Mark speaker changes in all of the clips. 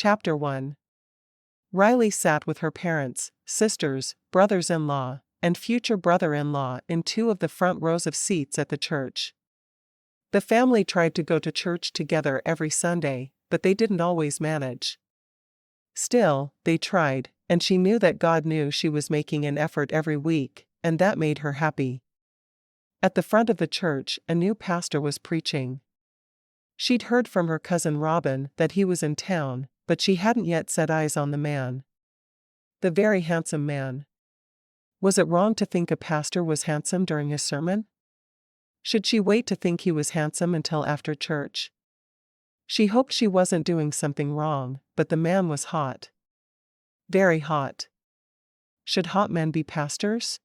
Speaker 1: Chapter 1. Riley sat with her parents, sisters, brothers-in-law, and future brother-in-law in two of the front rows of seats at the church. The family tried to go to church together every Sunday, but they didn't always manage. Still, they tried, and she knew that God knew she was making an effort every week, and that made her happy. At the front of the church, a new pastor was preaching. She'd heard from her cousin Robin that he was in town, but she hadn't yet set eyes on the man. The very handsome man. Was it wrong to think a pastor was handsome during his sermon? Should she wait to think he was handsome until after church? She hoped she wasn't doing something wrong, but the man was hot. Very hot. Should hot men be pastors?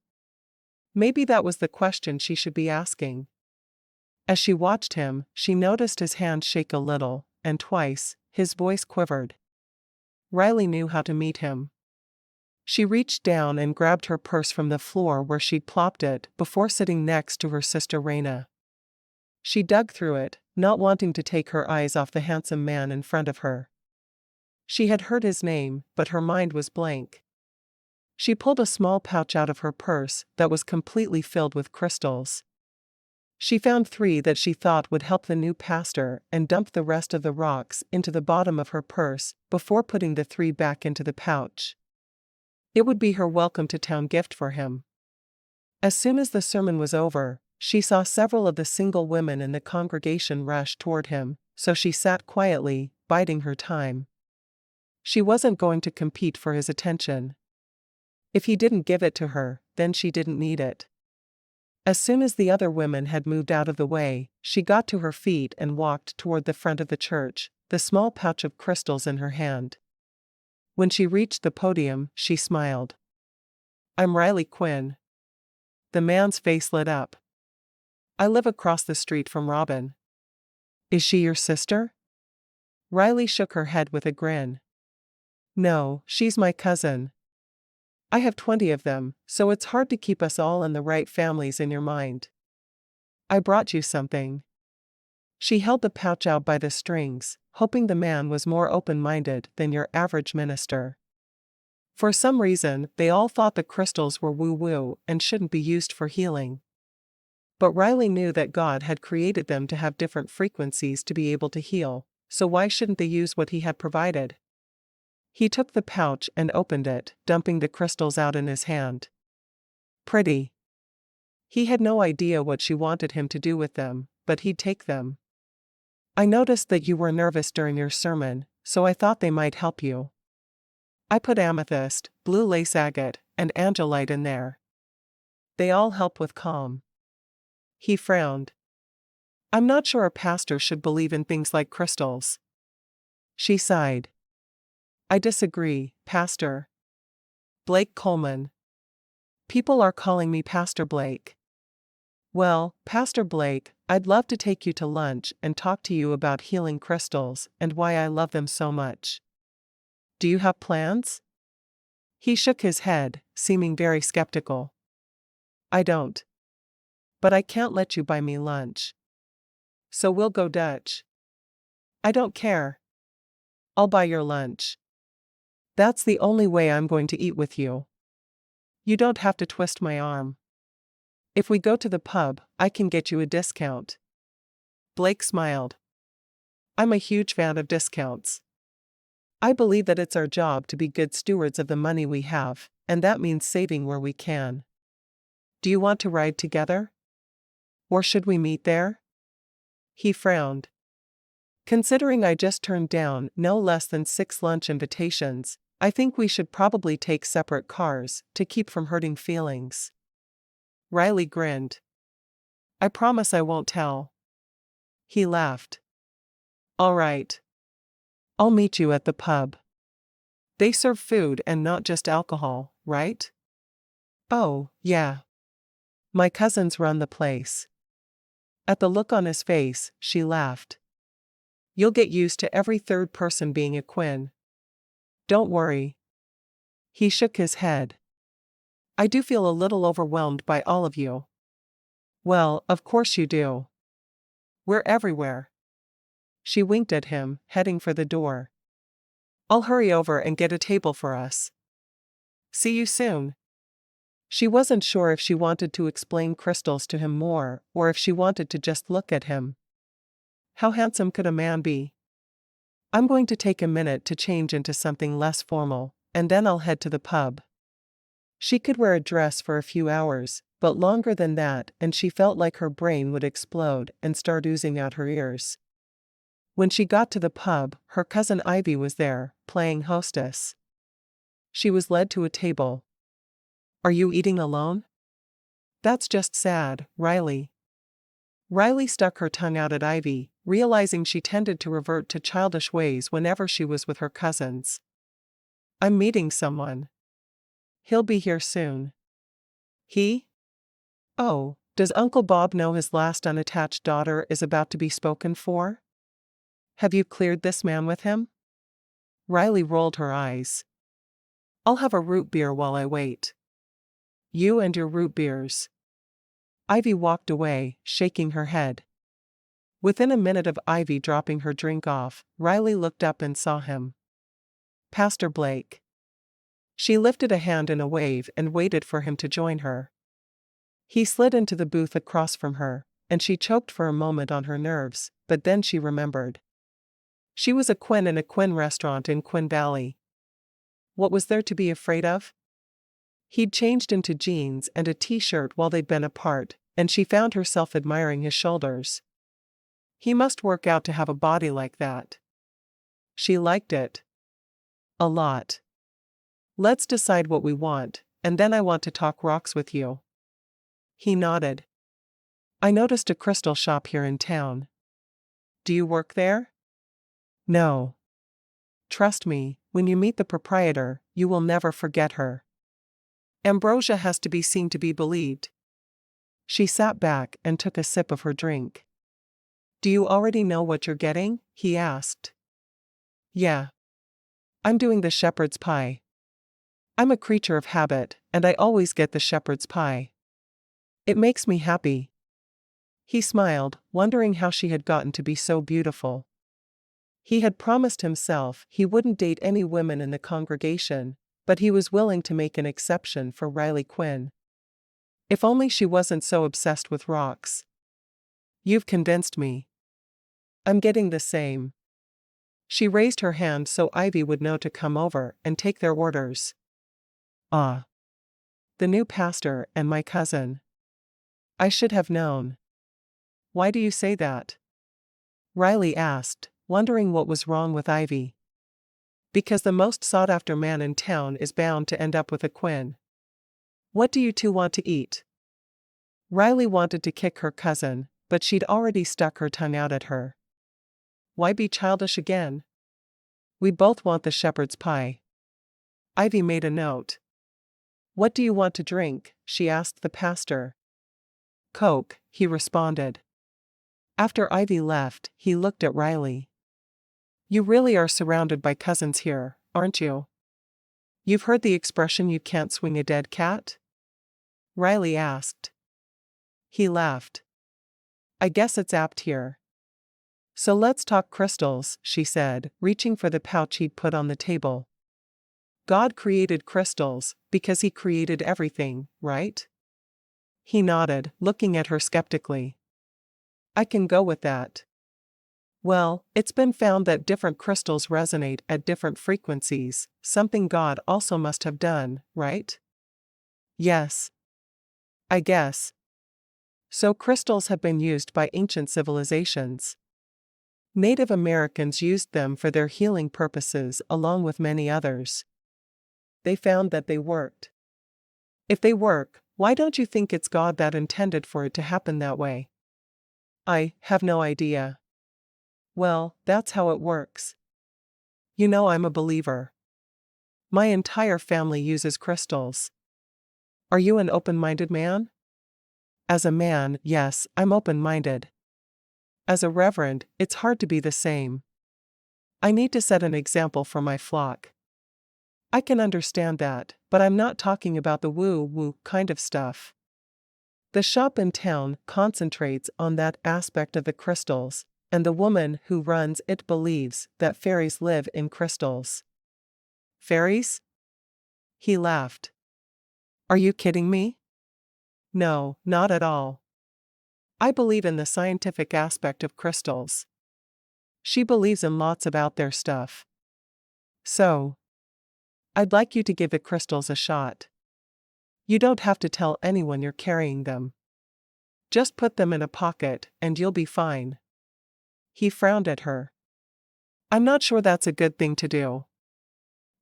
Speaker 1: Maybe that was the question she should be asking. As she watched him, she noticed his hand shake a little, and twice, his voice quivered. Riley knew how to meet him. She reached down and grabbed her purse from the floor where she'd plopped it before sitting next to her sister Raina. She dug through it, not wanting to take her eyes off the handsome man in front of her. She had heard his name, but her mind was blank. She pulled a small pouch out of her purse that was completely filled with crystals. She found 3 that she thought would help the new pastor and dumped the rest of the rocks into the bottom of her purse before putting the 3 back into the pouch. It would be her welcome to town gift for him. As soon as the sermon was over, she saw several of the single women in the congregation rush toward him, so she sat quietly, biding her time. She wasn't going to compete for his attention. If he didn't give it to her, then she didn't need it. As soon as the other women had moved out of the way, she got to her feet and walked toward the front of the church, the small pouch of crystals in her hand. When she reached the podium, she smiled. "I'm Riley Quinn." The man's face lit up. "I live across the street from Robin." "Is she your sister?" Riley shook her head with a grin. "No, she's my cousin. I have 20 of them, so it's hard to keep us all in the right families in your mind. I brought you something." She held the pouch out by the strings, hoping the man was more open-minded than your average minister. For some reason, they all thought the crystals were woo-woo and shouldn't be used for healing. But Riley knew that God had created them to have different frequencies to be able to heal, so why shouldn't they use what he had provided? He took the pouch and opened it, dumping the crystals out in his hand. Pretty. He had no idea what she wanted him to do with them, but he'd take them. "I noticed that you were nervous during your sermon, so I thought they might help you. I put amethyst, blue lace agate, and angelite in there. They all help with calm." He frowned. "I'm not sure a pastor should believe in things like crystals." She sighed. "I disagree, Pastor Blake Coleman. People are calling me Pastor Blake." "Well, Pastor Blake, I'd love to take you to lunch and talk to you about healing crystals and why I love them so much. Do you have plans?" He shook his head, seeming very skeptical. "I don't. But I can't let you buy me lunch. So we'll go Dutch." "I don't care. I'll buy your lunch. That's the only way I'm going to eat with you. You don't have to twist my arm. If we go to the pub, I can get you a discount." Blake smiled. "I'm a huge fan of discounts. I believe that it's our job to be good stewards of the money we have, and that means saving where we can. Do you want to ride together? Or should we meet there?" He frowned. "Considering I just turned down no less than 6 lunch invitations, I think we should probably take separate cars to keep from hurting feelings." Riley grinned. "I promise I won't tell." He laughed. "All right. I'll meet you at the pub. They serve food and not just alcohol, right?" "Oh, yeah. My cousins run the place." At the look on his face, she laughed. "You'll get used to every third person being a Quinn. Don't worry." He shook his head. "I do feel a little overwhelmed by all of you." "Well, of course you do. We're everywhere." She winked at him, heading for the door. I'll hurry over and get a table for us. See you soon. She wasn't sure if she wanted to explain crystals to him more, or if she wanted to just look at him. How handsome could a man be? I'm going to take a minute to change into something less formal, and then I'll head to the pub. She could wear a dress for a few hours, but longer than that, and she felt like her brain would explode and start oozing out her ears. When she got to the pub, her cousin Ivy was there, playing hostess. She was led to a table. Are you eating alone? That's just sad, Riley. Riley stuck her tongue out at Ivy, realizing she tended to revert to childish ways whenever she was with her cousins. I'm meeting someone. He'll be here soon. He? Oh, does Uncle Bob know his last unattached daughter is about to be spoken for? Have you cleared this man with him? Riley rolled her eyes. I'll have a root beer while I wait. You and your root beers. Ivy walked away, shaking her head. Within a minute of Ivy dropping her drink off, Riley looked up and saw him. Pastor Blake. She lifted a hand in a wave and waited for him to join her. He slid into the booth across from her, and she choked for a moment on her nerves, but then she remembered. She was a Quinn in a Quinn restaurant in Quinn Valley. What was there to be afraid of? He'd changed into jeans and a t-shirt while they'd been apart, and she found herself admiring his shoulders. He must work out to have a body like that. She liked it. A lot. Let's decide what we want, and then I want to talk rocks with you. He nodded. I noticed a crystal shop here in town. Do you work there? No. Trust me, when you meet the proprietor, you will never forget her. Ambrosia has to be seen to be believed. She sat back and took a sip of her drink. Do you already know what you're getting? He asked. Yeah. I'm doing the shepherd's pie. I'm a creature of habit, and I always get the shepherd's pie. It makes me happy. He smiled, wondering how she had gotten to be so beautiful. He had promised himself he wouldn't date any women in the congregation, but he was willing to make an exception for Riley Quinn. If only she wasn't so obsessed with rocks. You've convinced me. I'm getting the same. She raised her hand so Ivy would know to come over and take their orders. Ah. The new pastor and my cousin. I should have known. Why do you say that? Riley asked, wondering what was wrong with Ivy. Because the most sought-after man in town is bound to end up with a Quinn. What do you two want to eat? Riley wanted to kick her cousin, but she'd already stuck her tongue out at her. Why be childish again? We both want the shepherd's pie. Ivy made a note. What do you want to drink? She asked the pastor. Coke, he responded. After Ivy left, he looked at Riley. You really are surrounded by cousins here, aren't you? You've heard the expression you can't swing a dead cat? Riley asked. He laughed. I guess it's apt here. So let's talk crystals, she said, reaching for the pouch he'd put on the table. God created crystals, because he created everything, right? He nodded, looking at her skeptically. I can go with that. Well, it's been found that different crystals resonate at different frequencies, something God also must have done, right? Yes. I guess. So crystals have been used by ancient civilizations. Native Americans used them for their healing purposes along with many others. They found that they worked. If they work, why don't you think it's God that intended for it to happen that way? I have no idea. Well, that's how it works. You know I'm a believer. My entire family uses crystals. Are you an open-minded man? As a man, yes, I'm open-minded. As a reverend, it's hard to be the same. I need to set an example for my flock. I can understand that, but I'm not talking about the woo-woo kind of stuff. The shop in town concentrates on that aspect of the crystals, and the woman who runs it believes that fairies live in crystals. Fairies? He laughed. Are you kidding me? No, not at all. I believe in the scientific aspect of crystals. She believes in lots of out there stuff. So, I'd like you to give the crystals a shot. You don't have to tell anyone you're carrying them. Just put them in a pocket, and you'll be fine. He frowned at her. I'm not sure that's a good thing to do.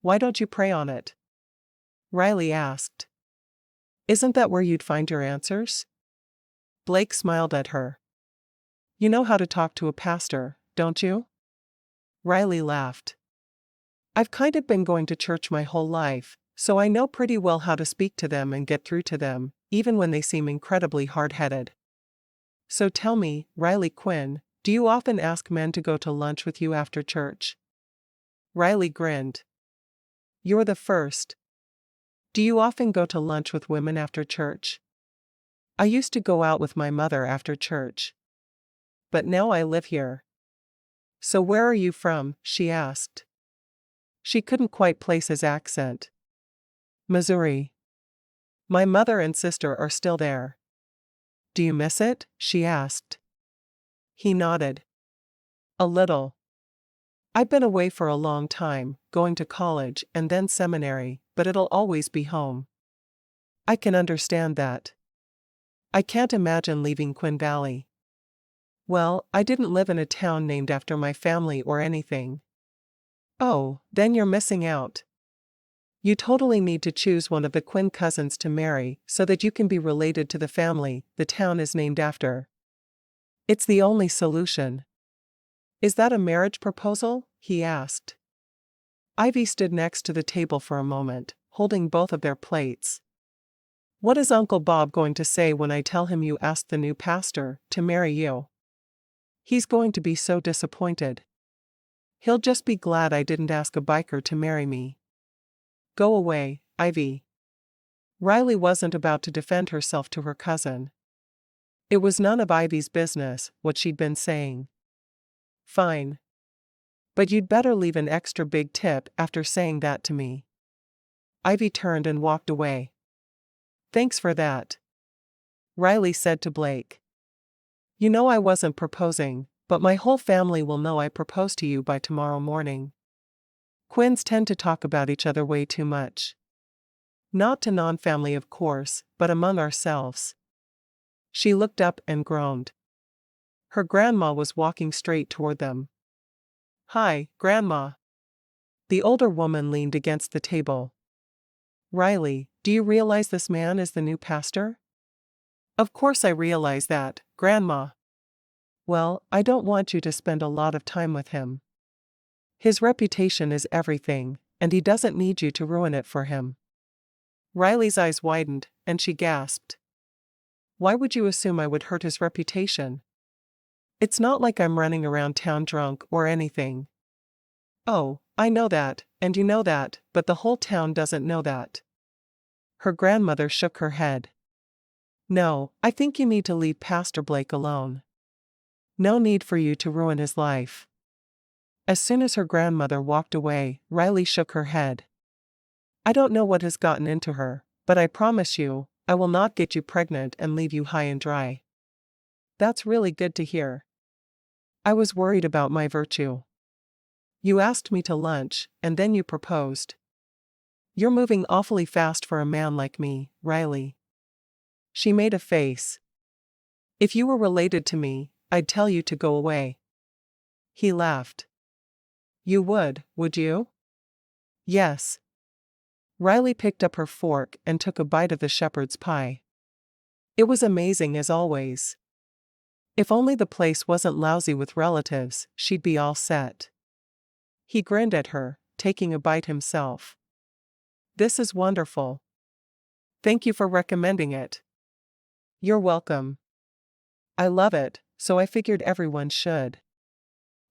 Speaker 1: Why don't you pray on it? Riley asked. Isn't that where you'd find your answers? Blake smiled at her. You know how to talk to a pastor, don't you? Riley laughed. I've kind of been going to church my whole life, so I know pretty well how to speak to them and get through to them, even when they seem incredibly hard-headed. So tell me, Riley Quinn, do you often ask men to go to lunch with you after church? Riley grinned. You're the first. Do you often go to lunch with women after church? I used to go out with my mother after church. But now I live here. So where are you from? She asked. She couldn't quite place his accent. Missouri. My mother and sister are still there. Do you miss it? She asked. He nodded. A little. I've been away for a long time, going to college and then seminary, but it'll always be home. I can understand that. I can't imagine leaving Quinn Valley. Well, I didn't live in a town named after my family or anything. Oh, then you're missing out. You totally need to choose one of the Quinn cousins to marry so that you can be related to the family the town is named after. It's the only solution. Is that a marriage proposal? He asked. Ivy stood next to the table for a moment, holding both of their plates. What is Uncle Bob going to say when I tell him you asked the new pastor to marry you? He's going to be so disappointed. He'll just be glad I didn't ask a biker to marry me. Go away, Ivy. Riley wasn't about to defend herself to her cousin. It was none of Ivy's business what she'd been saying. Fine. But you'd better leave an extra big tip after saying that to me. Ivy turned and walked away. Thanks for that. Riley said to Blake. You know I wasn't proposing, but my whole family will know I proposed to you by tomorrow morning. Quinns tend to talk about each other way too much. Not to non-family of course, but among ourselves. She looked up and groaned. Her grandma was walking straight toward them. Hi, Grandma. The older woman leaned against the table. Riley, do you realize this man is the new pastor? Of course I realize that, Grandma. Well, I don't want you to spend a lot of time with him. His reputation is everything, and he doesn't need you to ruin it for him. Riley's eyes widened, and she gasped. Why would you assume I would hurt his reputation? It's not like I'm running around town drunk or anything. Oh, I know that, and you know that, but the whole town doesn't know that. Her grandmother shook her head. No, I think you need to leave Pastor Blake alone. No need for you to ruin his life. As soon as her grandmother walked away, Riley shook her head. I don't know what has gotten into her, but I promise you, I will not get you pregnant and leave you high and dry. That's really good to hear. I was worried about my virtue. You asked me to lunch, and then you proposed. You're moving awfully fast for a man like me, Riley. She made a face. If you were related to me, I'd tell you to go away. He laughed. You would you? Yes. Riley picked up her fork and took a bite of the shepherd's pie. It was amazing as always. If only the place wasn't lousy with relatives, she'd be all set. He grinned at her, taking a bite himself. This is wonderful. Thank you for recommending it. You're welcome. I love it, so I figured everyone should.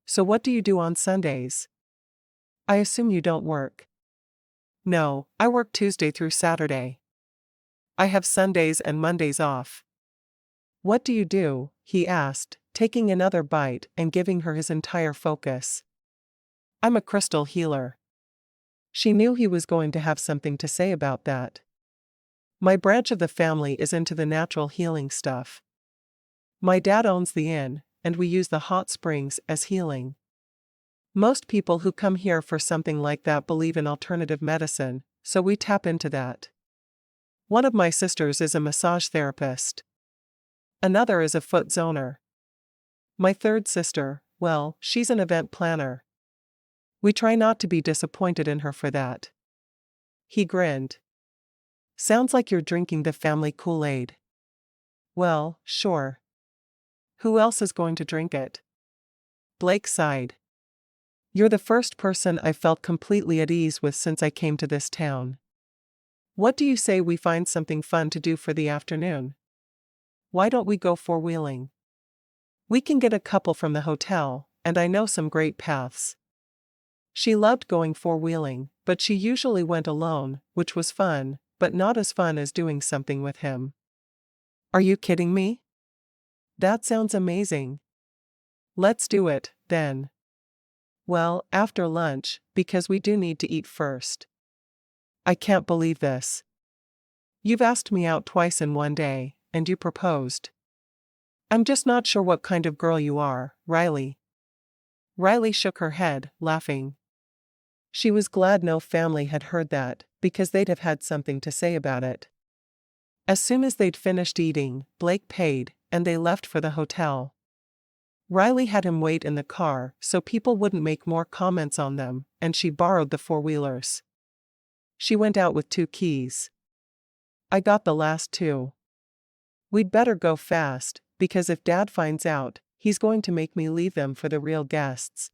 Speaker 1: So what do you do on Sundays? I assume you don't work. No, I work Tuesday through Saturday. I have Sundays and Mondays off. What do you do? He asked, taking another bite and giving her his entire focus. I'm a crystal healer. She knew he was going to have something to say about that. My branch of the family is into the natural healing stuff. My dad owns the inn, and we use the hot springs as healing. Most people who come here for something like that believe in alternative medicine, so we tap into that. One of my sisters is a massage therapist. Another is a foot zoner. My third sister, well, she's an event planner. We try not to be disappointed in her for that. He grinned. Sounds like you're drinking the family Kool-Aid. Well, sure. Who else is going to drink it? Blake sighed. You're the first person I felt completely at ease with since I came to this town. What do you say we find something fun to do for the afternoon? Why don't we go four-wheeling? We can get a couple from the hotel, and I know some great paths. She loved going four-wheeling, but she usually went alone, which was fun, but not as fun as doing something with him. Are you kidding me? That sounds amazing. Let's do it, then. Well, after lunch, because we do need to eat first. I can't believe this. You've asked me out twice in one day, and you proposed. I'm just not sure what kind of girl you are, Riley. Riley shook her head, laughing. She was glad no family had heard that, because they'd have had something to say about it. As soon as they'd finished eating, Blake paid, and they left for the hotel. Riley had him wait in the car so people wouldn't make more comments on them, and she borrowed the four-wheelers. She went out with 2 keys. I got the last 2. We'd better go fast, because if Dad finds out, he's going to make me leave them for the real guests.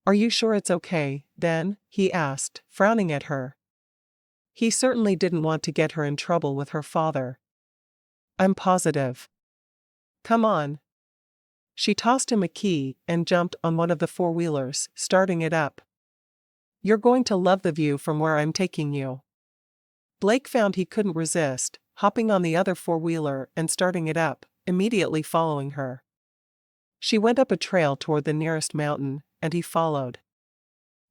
Speaker 1: Are you sure it's okay, then? He asked, frowning at her. He certainly didn't want to get her in trouble with her father. I'm positive. Come on. She tossed him a key and jumped on one of the four-wheelers, starting it up. You're going to love the view from where I'm taking you. Blake found he couldn't resist, hopping on the other four-wheeler and starting it up, immediately following her. She went up a trail toward the nearest mountain, and he followed.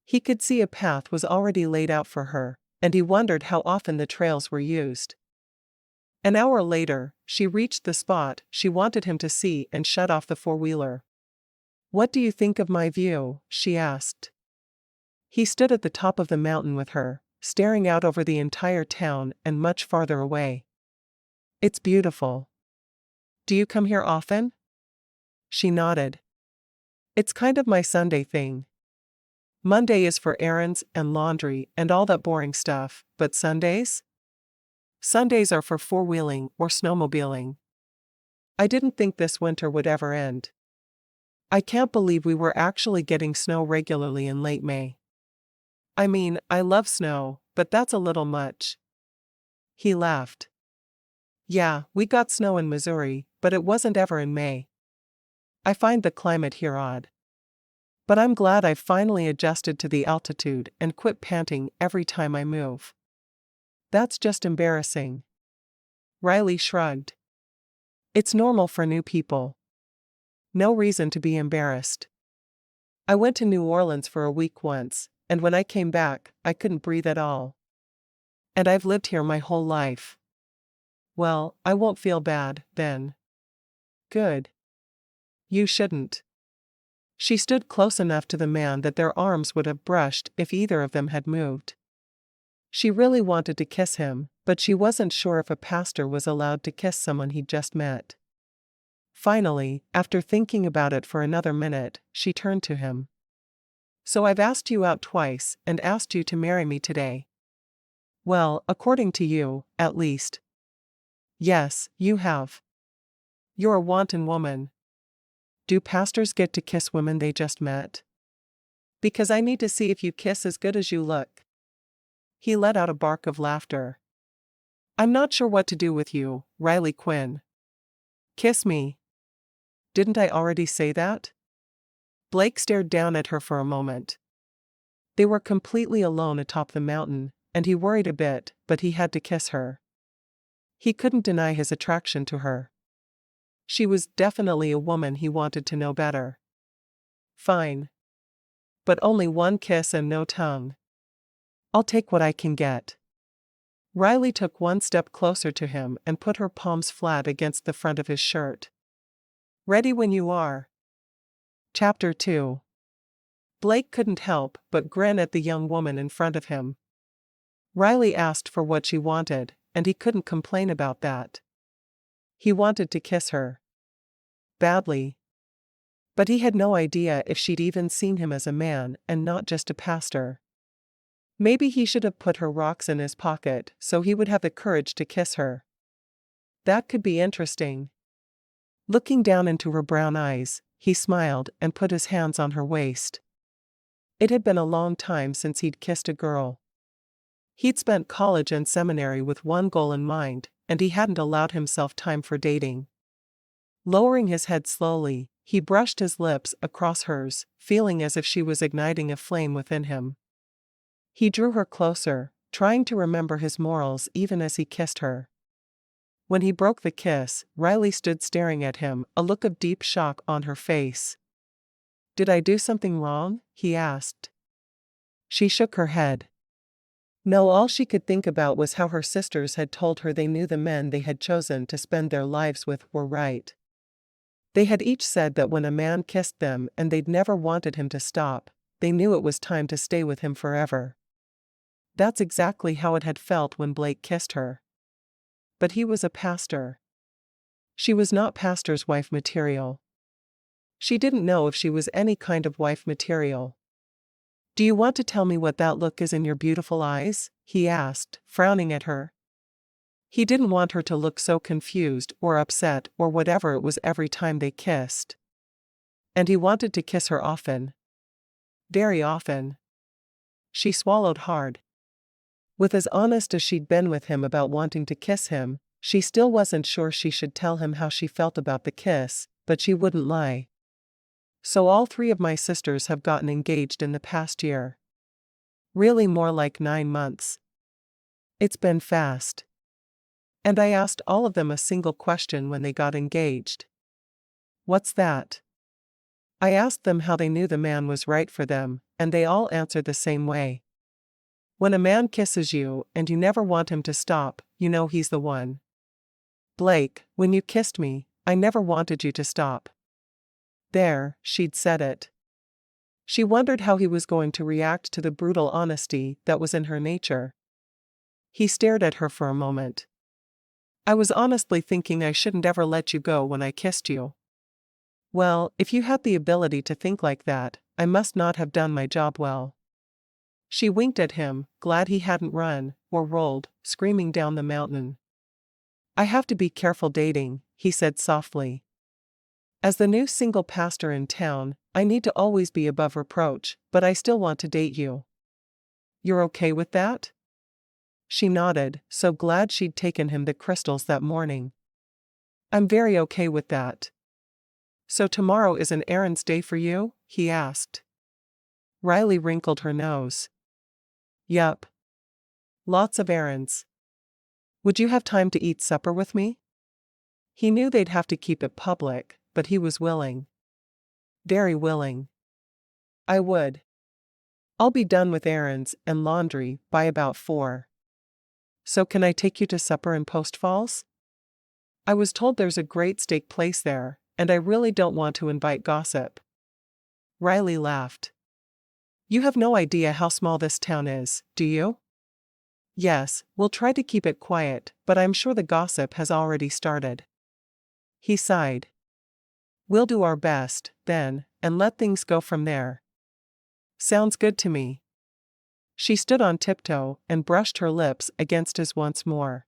Speaker 1: He could see a path was already laid out for her, and he wondered how often the trails were used. An hour later, she reached the spot she wanted him to see and shut off the four-wheeler. What do you think of my view? She asked. He stood at the top of the mountain with her, staring out over the entire town and much farther away. It's beautiful. Do you come here often? She nodded. It's kind of my Sunday thing. Monday is for errands and laundry and all that boring stuff, but Sundays? Sundays are for four-wheeling or snowmobiling. I didn't think this winter would ever end. I can't believe we were actually getting snow regularly in late May. I mean, I love snow, but that's a little much. He laughed. Yeah, we got snow in Missouri, but it wasn't ever in May. I find the climate here odd. But I'm glad I've finally adjusted to the altitude and quit panting every time I move. That's just embarrassing. Riley shrugged. It's normal for new people. No reason to be embarrassed. I went to New Orleans for a week once, and when I came back, I couldn't breathe at all. And I've lived here my whole life. Well, I won't feel bad, then. Good. You shouldn't. She stood close enough to the man that their arms would have brushed if either of them had moved. She really wanted to kiss him, but she wasn't sure if a pastor was allowed to kiss someone he'd just met. Finally, after thinking about it for another minute, she turned to him. So I've asked you out twice and asked you to marry me today. Well, according to you, at least. Yes, you have. You're a wanton woman. Do pastors get to kiss women they just met? Because I need to see if you kiss as good as you look. He let out a bark of laughter. I'm not sure what to do with you, Riley Quinn. Kiss me. Didn't I already say that? Blake stared down at her for a moment. They were completely alone atop the mountain, and he worried a bit, but he had to kiss her. He couldn't deny his attraction to her. She was definitely a woman he wanted to know better. Fine. But only one kiss and no tongue. I'll take what I can get. Riley took one step closer to him and put her palms flat against the front of his shirt. Ready when you are. Chapter 2. Blake couldn't help but grin at the young woman in front of him. Riley asked for what she wanted, and he couldn't complain about that. He wanted to kiss her. Badly. But he had no idea if she'd even seen him as a man and not just a pastor. Maybe he should have put her rocks in his pocket so he would have the courage to kiss her. That could be interesting. Looking down into her brown eyes, he smiled and put his hands on her waist. It had been a long time since he'd kissed a girl. He'd spent college and seminary with one goal in mind, and he hadn't allowed himself time for dating. Lowering his head slowly, he brushed his lips across hers, feeling as if she was igniting a flame within him. He drew her closer, trying to remember his morals even as he kissed her. When he broke the kiss, Riley stood staring at him, a look of deep shock on her face. "Did I do something wrong?" he asked. She shook her head. No, all she could think about was how her sisters had told her they knew the men they had chosen to spend their lives with were right. They had each said that when a man kissed them and they'd never wanted him to stop, they knew it was time to stay with him forever. That's exactly how it had felt when Blake kissed her. But he was a pastor. She was not pastor's wife material. She didn't know if she was any kind of wife material. "Do you want to tell me what that look is in your beautiful eyes?" he asked, frowning at her. He didn't want her to look so confused or upset or whatever it was every time they kissed. And he wanted to kiss her often. Very often. She swallowed hard. With as honest as she'd been with him about wanting to kiss him, she still wasn't sure she should tell him how she felt about the kiss, but she wouldn't lie. "So all 3 of my sisters have gotten engaged in the past year. Really more like 9 months. It's been fast. And I asked all of them a single question when they got engaged." "What's that?" "I asked them how they knew the man was right for them, and they all answered the same way. When a man kisses you and you never want him to stop, you know he's the one. Blake, when you kissed me, I never wanted you to stop." There, she'd said it. She wondered how he was going to react to the brutal honesty that was in her nature. He stared at her for a moment. "I was honestly thinking I shouldn't ever let you go when I kissed you." "Well, if you had the ability to think like that, I must not have done my job well." She winked at him, glad he hadn't run, or rolled, screaming down the mountain. "I have to be careful dating," he said softly. "As the new single pastor in town, I need to always be above reproach, but I still want to date you. You're okay with that?" She nodded, so glad she'd taken him the crystals that morning. "I'm very okay with that." "So tomorrow is an errands day for you?" he asked. Riley wrinkled her nose. "Yup. Lots of errands. Would you have time to eat supper with me?" He knew they'd have to keep it public, but he was willing. Very willing. "I would. I'll be done with errands and laundry by about 4. So can I take you to supper in Post Falls? I was told there's a great steak place there, and I really don't want to invite gossip." Riley laughed. "You have no idea how small this town is, do you?" "Yes, we'll try to keep it quiet, but I'm sure the gossip has already started." He sighed. "We'll do our best, then, and let things go from there." "Sounds good to me." She stood on tiptoe and brushed her lips against his once more.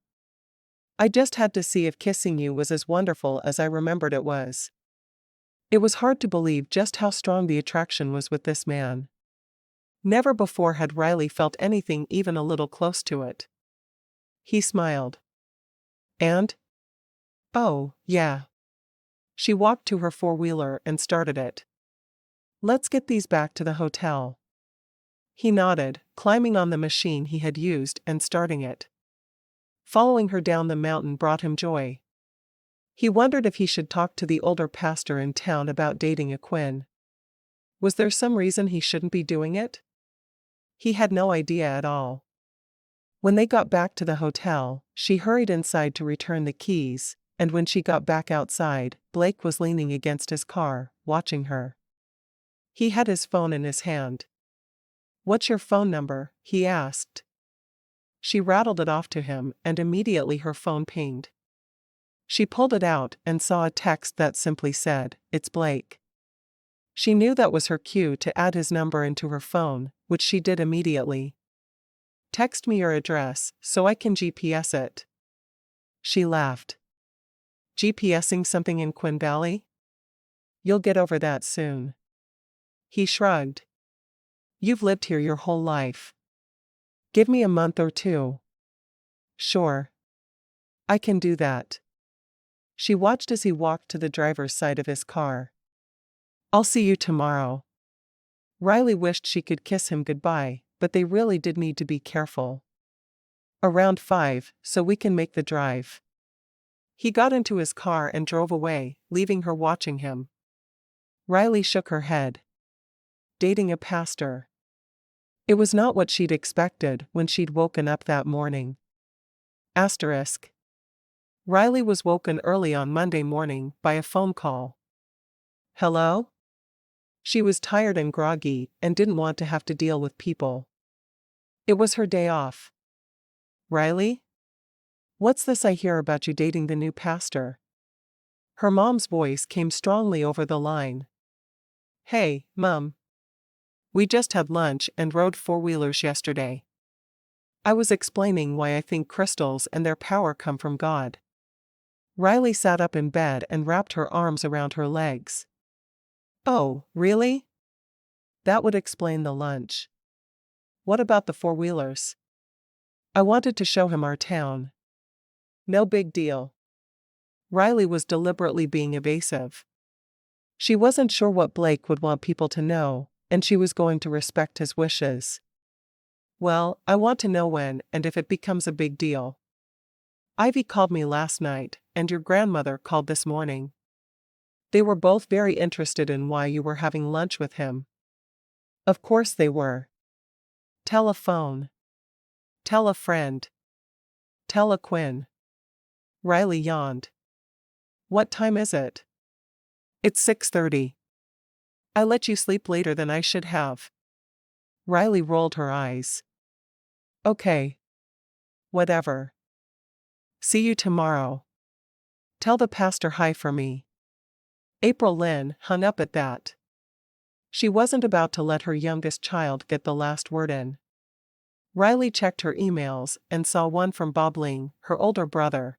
Speaker 1: "I just had to see if kissing you was as wonderful as I remembered it was." It was hard to believe just how strong the attraction was with this man. Never before had Riley felt anything even a little close to it. He smiled. "And? Oh, yeah." She walked to her four-wheeler and started it. "Let's get these back to the hotel." He nodded, climbing on the machine he had used and starting it. Following her down the mountain brought him joy. He wondered if he should talk to the older pastor in town about dating a Quinn. Was there some reason he shouldn't be doing it? He had no idea at all. When they got back to the hotel, she hurried inside to return the keys, and when she got back outside, Blake was leaning against his car, watching her. He had his phone in his hand. "What's your phone number?" he asked. She rattled it off to him, and immediately her phone pinged. She pulled it out and saw a text that simply said, "It's Blake." She knew that was her cue to add his number into her phone, which she did immediately. "Text me your address, so I can GPS it." She laughed. "GPSing something in Quinn Valley? You'll get over that soon." He shrugged. "You've lived here your whole life. Give me a month or two." "Sure. I can do that." She watched as he walked to the driver's side of his car. "I'll see you tomorrow." Riley wished she could kiss him goodbye, but they really did need to be careful. "Around 5, so we can make the drive." He got into his car and drove away, leaving her watching him. Riley shook her head. Dating a pastor. It was not what she'd expected when she'd woken up that morning. Asterisk. Riley was woken early on Monday morning by a phone call. "Hello?" She was tired and groggy and didn't want to have to deal with people. It was her day off. "Riley? What's this I hear about you dating the new pastor?" Her mom's voice came strongly over the line. "Hey, Mom. We just had lunch and rode four-wheelers yesterday. I was explaining why I think crystals and their power come from God." Riley sat up in bed and wrapped her arms around her legs. "Oh, really? That would explain the lunch. What about the four-wheelers?" "I wanted to show him our town." "No big deal." Riley was deliberately being evasive. She wasn't sure what Blake would want people to know, and she was going to respect his wishes. "Well, I want to know when and if it becomes a big deal. Ivy called me last night, and your grandmother called this morning. They were both very interested in why you were having lunch with him." Of course they were. Tell a phone. Tell a friend. Tell a Quinn. Riley yawned. "What time is it?" "It's 6:30. I let you sleep later than I should have." Riley rolled her eyes. "Okay. Whatever. See you tomorrow. Tell the pastor hi for me." April Lynn hung up at that. She wasn't about to let her youngest child get the last word in. Riley checked her emails and saw one from Bob Ling, her older brother.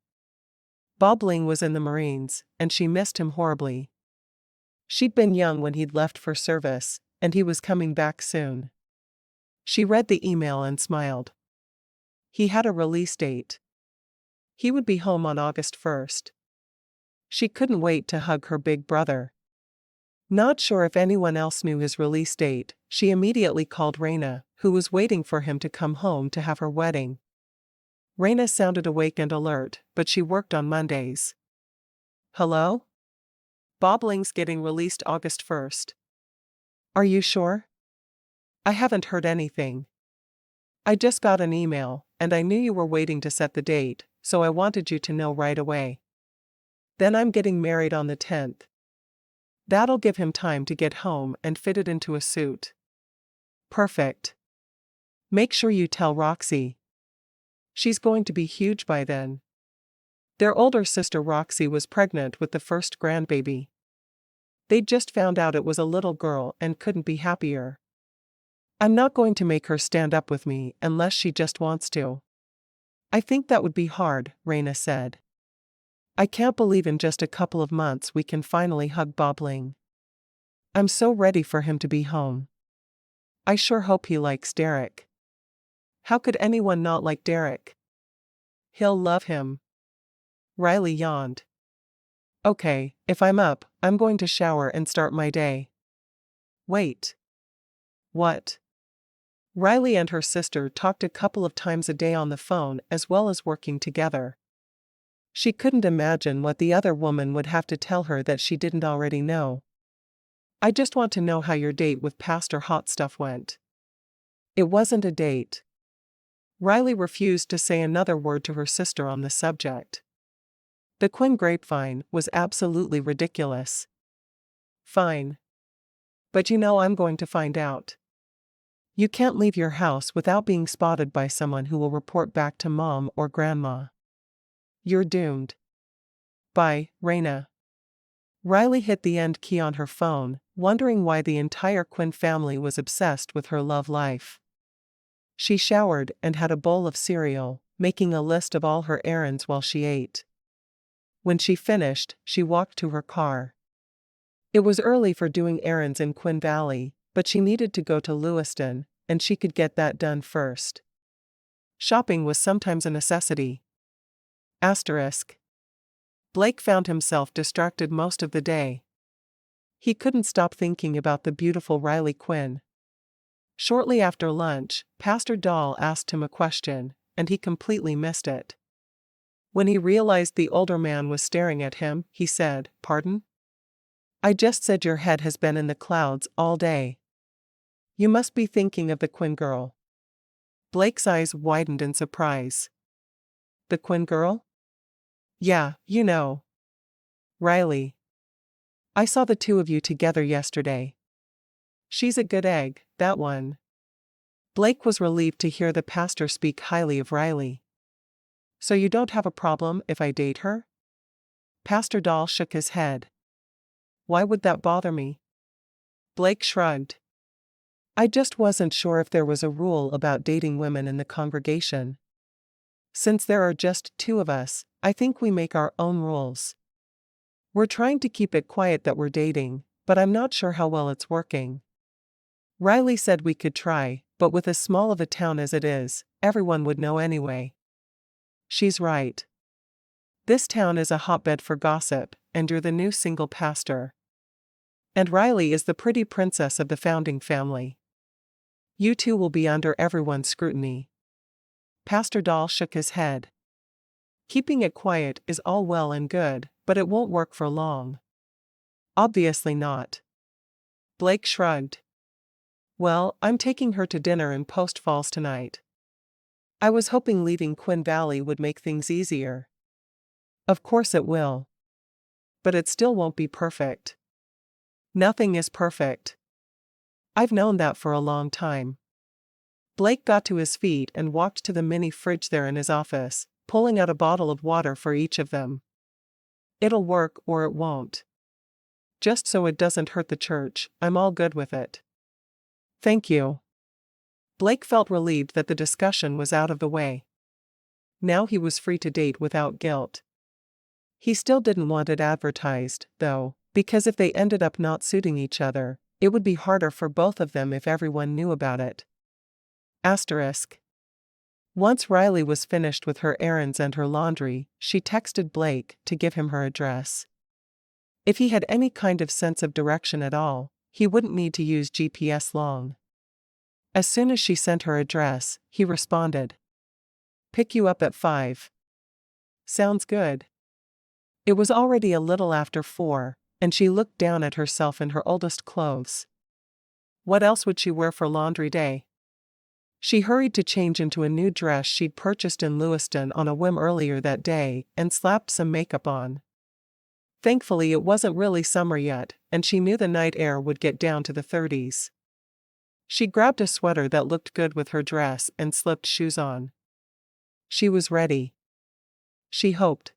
Speaker 1: Bob Ling was in the Marines, and she missed him horribly. She'd been young when he'd left for service, and he was coming back soon. She read the email and smiled. He had a release date. He would be home on August 1st. She couldn't wait to hug her big brother. Not sure if anyone else knew his release date, she immediately called Raina, who was waiting for him to come home to have her wedding. Raina sounded awake and alert, but she worked on Mondays. "Hello? Bob Ling's getting released August 1st. Are you sure?" "I haven't heard anything. I just got an email, and I knew you were waiting to set the date, so I wanted you to know right away. Then I'm getting married on the 10th. That'll give him time to get home and fit it into a suit." "Perfect. Make sure you tell Roxy. She's going to be huge by then." Their older sister Roxy was pregnant with the first grandbaby. They'd just found out it was a little girl and couldn't be happier. "I'm not going to make her stand up with me unless she just wants to." "I think that would be hard," Raina said. "I can't believe in just a couple of months we can finally hug Bob Ling. I'm so ready for him to be home. I sure hope he likes Derek." "How could anyone not like Derek? He'll love him." Riley yawned. "Okay, if I'm up, I'm going to shower and start my day." "Wait. What?" Riley and her sister talked a couple of times a day on the phone as well as working together. She couldn't imagine what the other woman would have to tell her that she didn't already know. "I just want to know how your date with Pastor Hot Stuff went." It wasn't a date. Riley refused to say another word to her sister on the subject. The Quinn grapevine was absolutely ridiculous. Fine. But you know I'm going to find out. You can't leave your house without being spotted by someone who will report back to Mom or Grandma. You're doomed. Bye, Raina. Riley hit the end key on her phone, wondering why the entire Quinn family was obsessed with her love life. She showered and had a bowl of cereal, making a list of all her errands while she ate. When she finished, she walked to her car. It was early for doing errands in Quinn Valley, but she needed to go to Lewiston, and she could get that done first. Shopping was sometimes a necessity. Asterisk. Blake found himself distracted most of the day. He couldn't stop thinking about the beautiful Riley Quinn. Shortly after lunch, Pastor Dahl asked him a question, and he completely missed it. When he realized the older man was staring at him, he said, "Pardon? I just said your head has been in the clouds all day. You must be thinking of the Quinn girl." Blake's eyes widened in surprise. The Quinn girl? Yeah, you know. Riley. I saw the two of you together yesterday. She's a good egg, that one. Blake was relieved to hear the pastor speak highly of Riley. So you don't have a problem if I date her? Pastor Dahl shook his head. Why would that bother me? Blake shrugged. I just wasn't sure if there was a rule about dating women in the congregation. Since there are just two of us, I think we make our own rules. We're trying to keep it quiet that we're dating, but I'm not sure how well it's working. Riley said we could try, but with as small of a town as it is, everyone would know anyway. She's right. This town is a hotbed for gossip, and you're the new single pastor. And Riley is the pretty princess of the founding family. You two will be under everyone's scrutiny. Pastor Dahl shook his head. Keeping it quiet is all well and good, but it won't work for long. Obviously not. Blake shrugged. Well, I'm taking her to dinner in Post Falls tonight. I was hoping leaving Quinn Valley would make things easier. Of course it will. But it still won't be perfect. Nothing is perfect. I've known that for a long time. Blake got to his feet and walked to the mini fridge there in his office, pulling out a bottle of water for each of them. It'll work or it won't. Just so it doesn't hurt the church, I'm all good with it. Thank you. Blake felt relieved that the discussion was out of the way. Now he was free to date without guilt. He still didn't want it advertised, though, because if they ended up not suiting each other, it would be harder for both of them if everyone knew about it. Asterisk. Once Riley was finished with her errands and her laundry, she texted Blake to give him her address. If he had any kind of sense of direction at all, he wouldn't need to use GPS long. As soon as she sent her address, he responded. Pick you up at 5. Sounds good. It was already a little after 4, and she looked down at herself in her oldest clothes. What else would she wear for laundry day? She hurried to change into a new dress she'd purchased in Lewiston on a whim earlier that day and slapped some makeup on. Thankfully it wasn't really summer yet, and she knew the night air would get down to the 30s. She grabbed a sweater that looked good with her dress and slipped shoes on. She was ready. She hoped.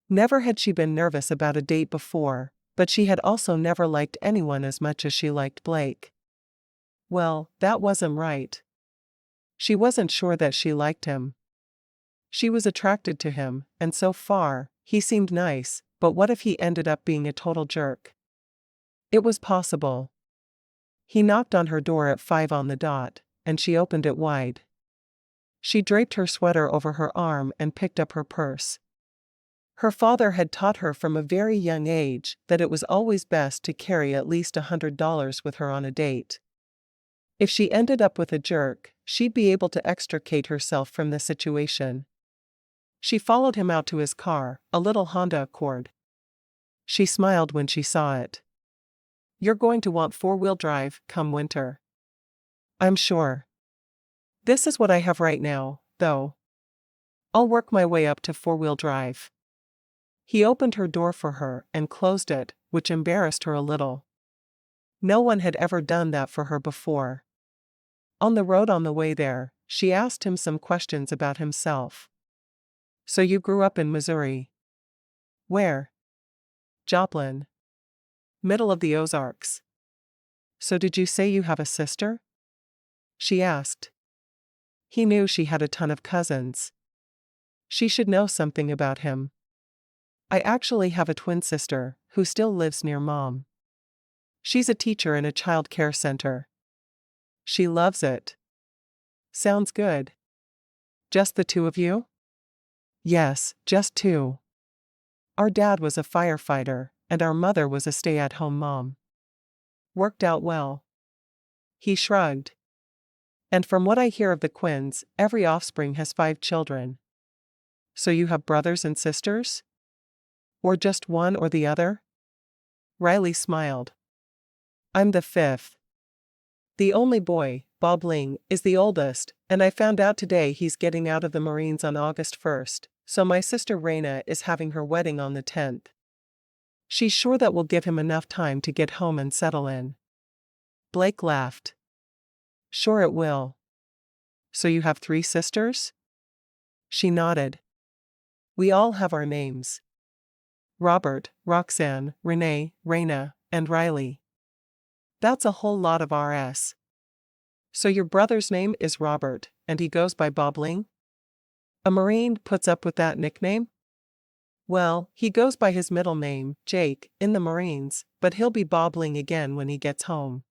Speaker 1: Never had she been nervous about a date before, but she had also never liked anyone as much as she liked Blake. Well, that wasn't right. She wasn't sure that she liked him. She was attracted to him, and so far, he seemed nice, but what if he ended up being a total jerk? It was possible. He knocked on her door at 5 on the dot, and she opened it wide. She draped her sweater over her arm and picked up her purse. Her father had taught her from a very young age that it was always best to carry at least $100 with her on a date. If she ended up with a jerk, she'd be able to extricate herself from the situation. She followed him out to his car, a little Honda Accord. She smiled when she saw it. You're going to want 4-wheel drive, come winter. I'm sure. This is what I have right now, though. I'll work my way up to four-wheel drive. He opened her door for her and closed it, which embarrassed her a little. No one had ever done that for her before. On the road on the way there, she asked him some questions about himself. So you grew up in Missouri? Where? Joplin. Middle of the Ozarks. So did you say you have a sister? She asked. He knew she had a ton of cousins. She should know something about him. I actually have a twin sister, who still lives near Mom. She's a teacher in a child care center. She loves it. Sounds good. Just the two of you? Yes, just two. Our dad was a firefighter, and our mother was a stay-at-home mom. Worked out well. He shrugged. And from what I hear of the Quinns, every offspring has 5 children. So you have brothers and sisters? Or just one or the other? Riley smiled. I'm the 5th. The only boy, Bob Ling, is the oldest, and I found out today he's getting out of the Marines on August 1st, so my sister Raina is having her wedding on the 10th. She's sure that will give him enough time to get home and settle in. Blake laughed. Sure it will. So you have 3 sisters? She nodded. We all have our names. Robert, Roxanne, Renee, Raina, and Riley. That's a whole lot of RS. So your brother's name is Robert, and he goes by Bob Ling? A Marine puts up with that nickname? Well, he goes by his middle name, Jake, in the Marines, but he'll be Bob Ling again when he gets home.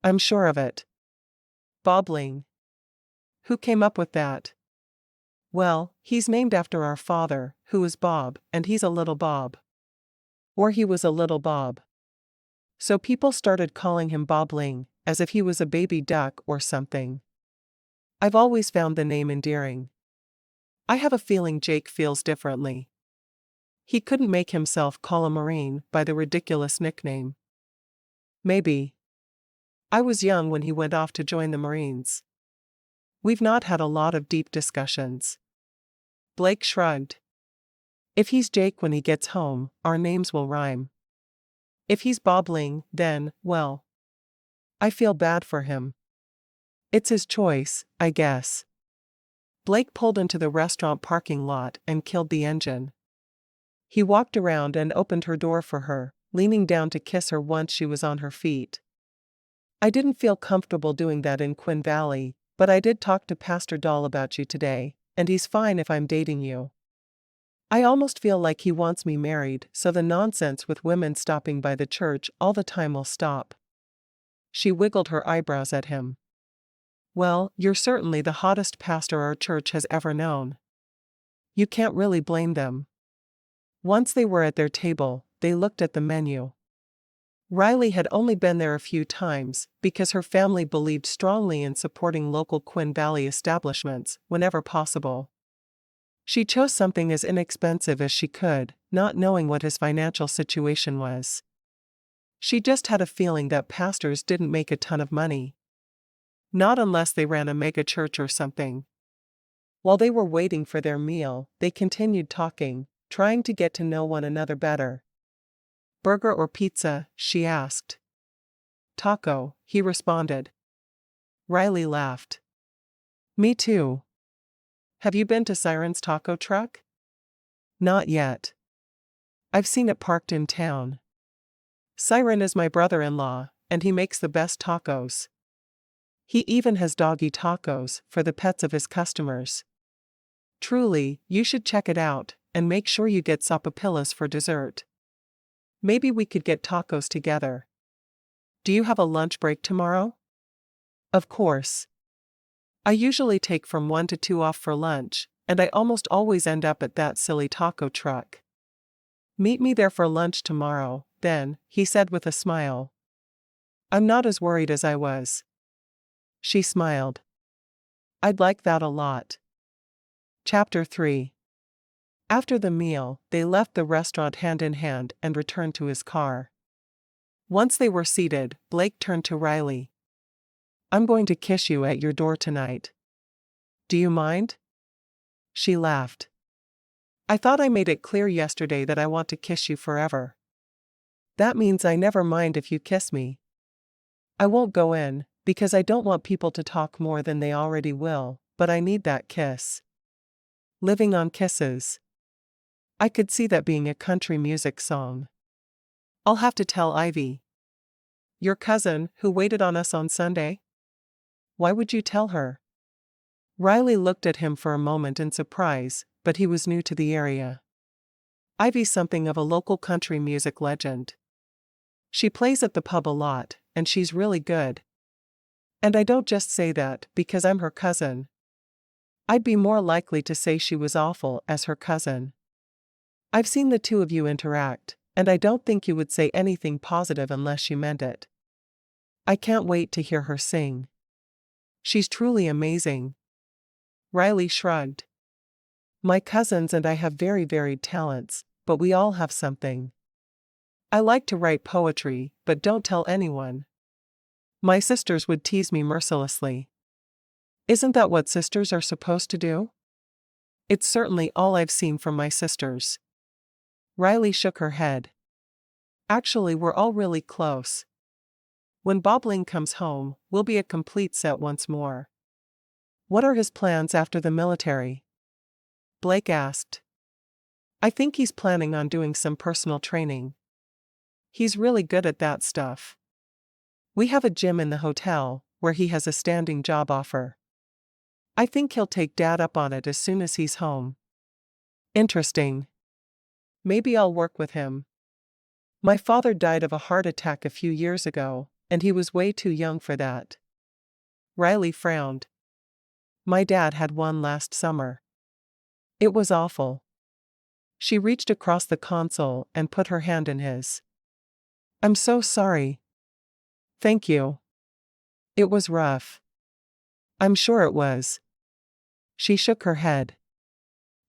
Speaker 1: I'm sure of it. Bob Ling. Who came up with that? Well, he's named after our father, who is Bob, and he's a little Bob. Or he was a little Bob. So people started calling him Bob Ling, as if he was a baby duck or something. I've always found the name endearing. I have a feeling Jake feels differently. He couldn't make himself call a Marine by the ridiculous nickname. Maybe. I was young when he went off to join the Marines. We've not had a lot of deep discussions. Blake shrugged. If he's Jake when he gets home, our names will rhyme. If he's Bob Ling, then, well. I feel bad for him. It's his choice, I guess. Blake pulled into the restaurant parking lot and killed the engine. He walked around and opened her door for her, leaning down to kiss her once she was on her feet. I didn't feel comfortable doing that in Quinn Valley, but I did talk to Pastor Dahl about you today, and he's fine if I'm dating you. I almost feel like he wants me married, so the nonsense with women stopping by the church all the time will stop. She wiggled her eyebrows at him. Well, you're certainly the hottest pastor our church has ever known. You can't really blame them. Once they were at their table, they looked at the menu. Riley had only been there a few times because her family believed strongly in supporting local Quinn Valley establishments whenever possible. She chose something as inexpensive as she could, not knowing what his financial situation was. She just had a feeling that pastors didn't make a ton of money. Not unless they ran a mega church or something. While they were waiting for their meal, they continued talking, trying to get to know one another better. Burger or pizza, she asked. Taco, he responded. Riley laughed. Me too. Have you been to Siren's taco truck? Not yet. I've seen it parked in town. Siren is my brother-in-law, and he makes the best tacos. He even has doggy tacos for the pets of his customers. Truly, you should check it out, and make sure you get sopapillas for dessert. Maybe we could get tacos together. Do you have a lunch break tomorrow? Of course. I usually take from 1 to 2 off for lunch, and I almost always end up at that silly taco truck. Meet me there for lunch tomorrow, then, he said with a smile. I'm not as worried as I was. She smiled. I'd like that a lot. Chapter 3. After the meal, they left the restaurant hand in hand and returned to his car. Once they were seated, Blake turned to Riley. I'm going to kiss you at your door tonight. Do you mind? She laughed. I thought I made it clear yesterday that I want to kiss you forever. That means I never mind if you kiss me. I won't go in, because I don't want people to talk more than they already will, but I need that kiss. Living on kisses. I could see that being a country music song. I'll have to tell Ivy. Your cousin, who waited on us on Sunday? Why would you tell her? Riley looked at him for a moment in surprise, but he was new to the area. Ivy's something of a local country music legend. She plays at the pub a lot, and she's really good. And I don't just say that because I'm her cousin. I'd be more likely to say she was awful as her cousin. I've seen the two of you interact, and I don't think you would say anything positive unless you meant it. I can't wait to hear her sing. She's truly amazing. Riley shrugged. My cousins and I have very varied talents, but we all have something. I like to write poetry, but don't tell anyone. My sisters would tease me mercilessly. Isn't that what sisters are supposed to do? It's certainly all I've seen from my sisters. Riley shook her head. Actually, we're all really close. When Bobling comes home, we'll be a complete set once more. What are his plans after the military? Blake asked. I think he's planning on doing some personal training. He's really good at that stuff. We have a gym in the hotel, where he has a standing job offer. I think he'll take Dad up on it as soon as he's home. Interesting. Maybe I'll work with him. My father died of a heart attack a few years ago, and he was way too young for that. Riley frowned. My dad had one last summer. It was awful. She reached across the console and put her hand in his. I'm so sorry. Thank you. It was rough. I'm sure it was. She shook her head.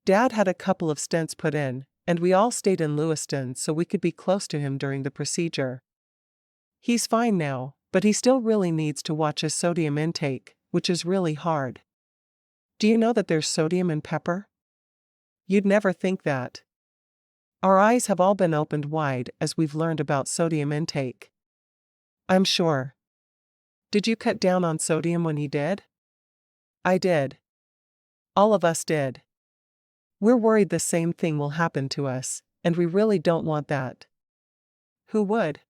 Speaker 1: Dad had a couple of stents put in, and we all stayed in Lewiston so we could be close to him during the procedure. He's fine now, but he still really needs to watch his sodium intake, which is really hard. Do you know that there's sodium in pepper? You'd never think that. Our eyes have all been opened wide as we've learned about sodium intake. I'm sure. Did you cut down on sodium when he did? I did. All of us did. We're worried the same thing will happen to us, and we really don't want that. Who would?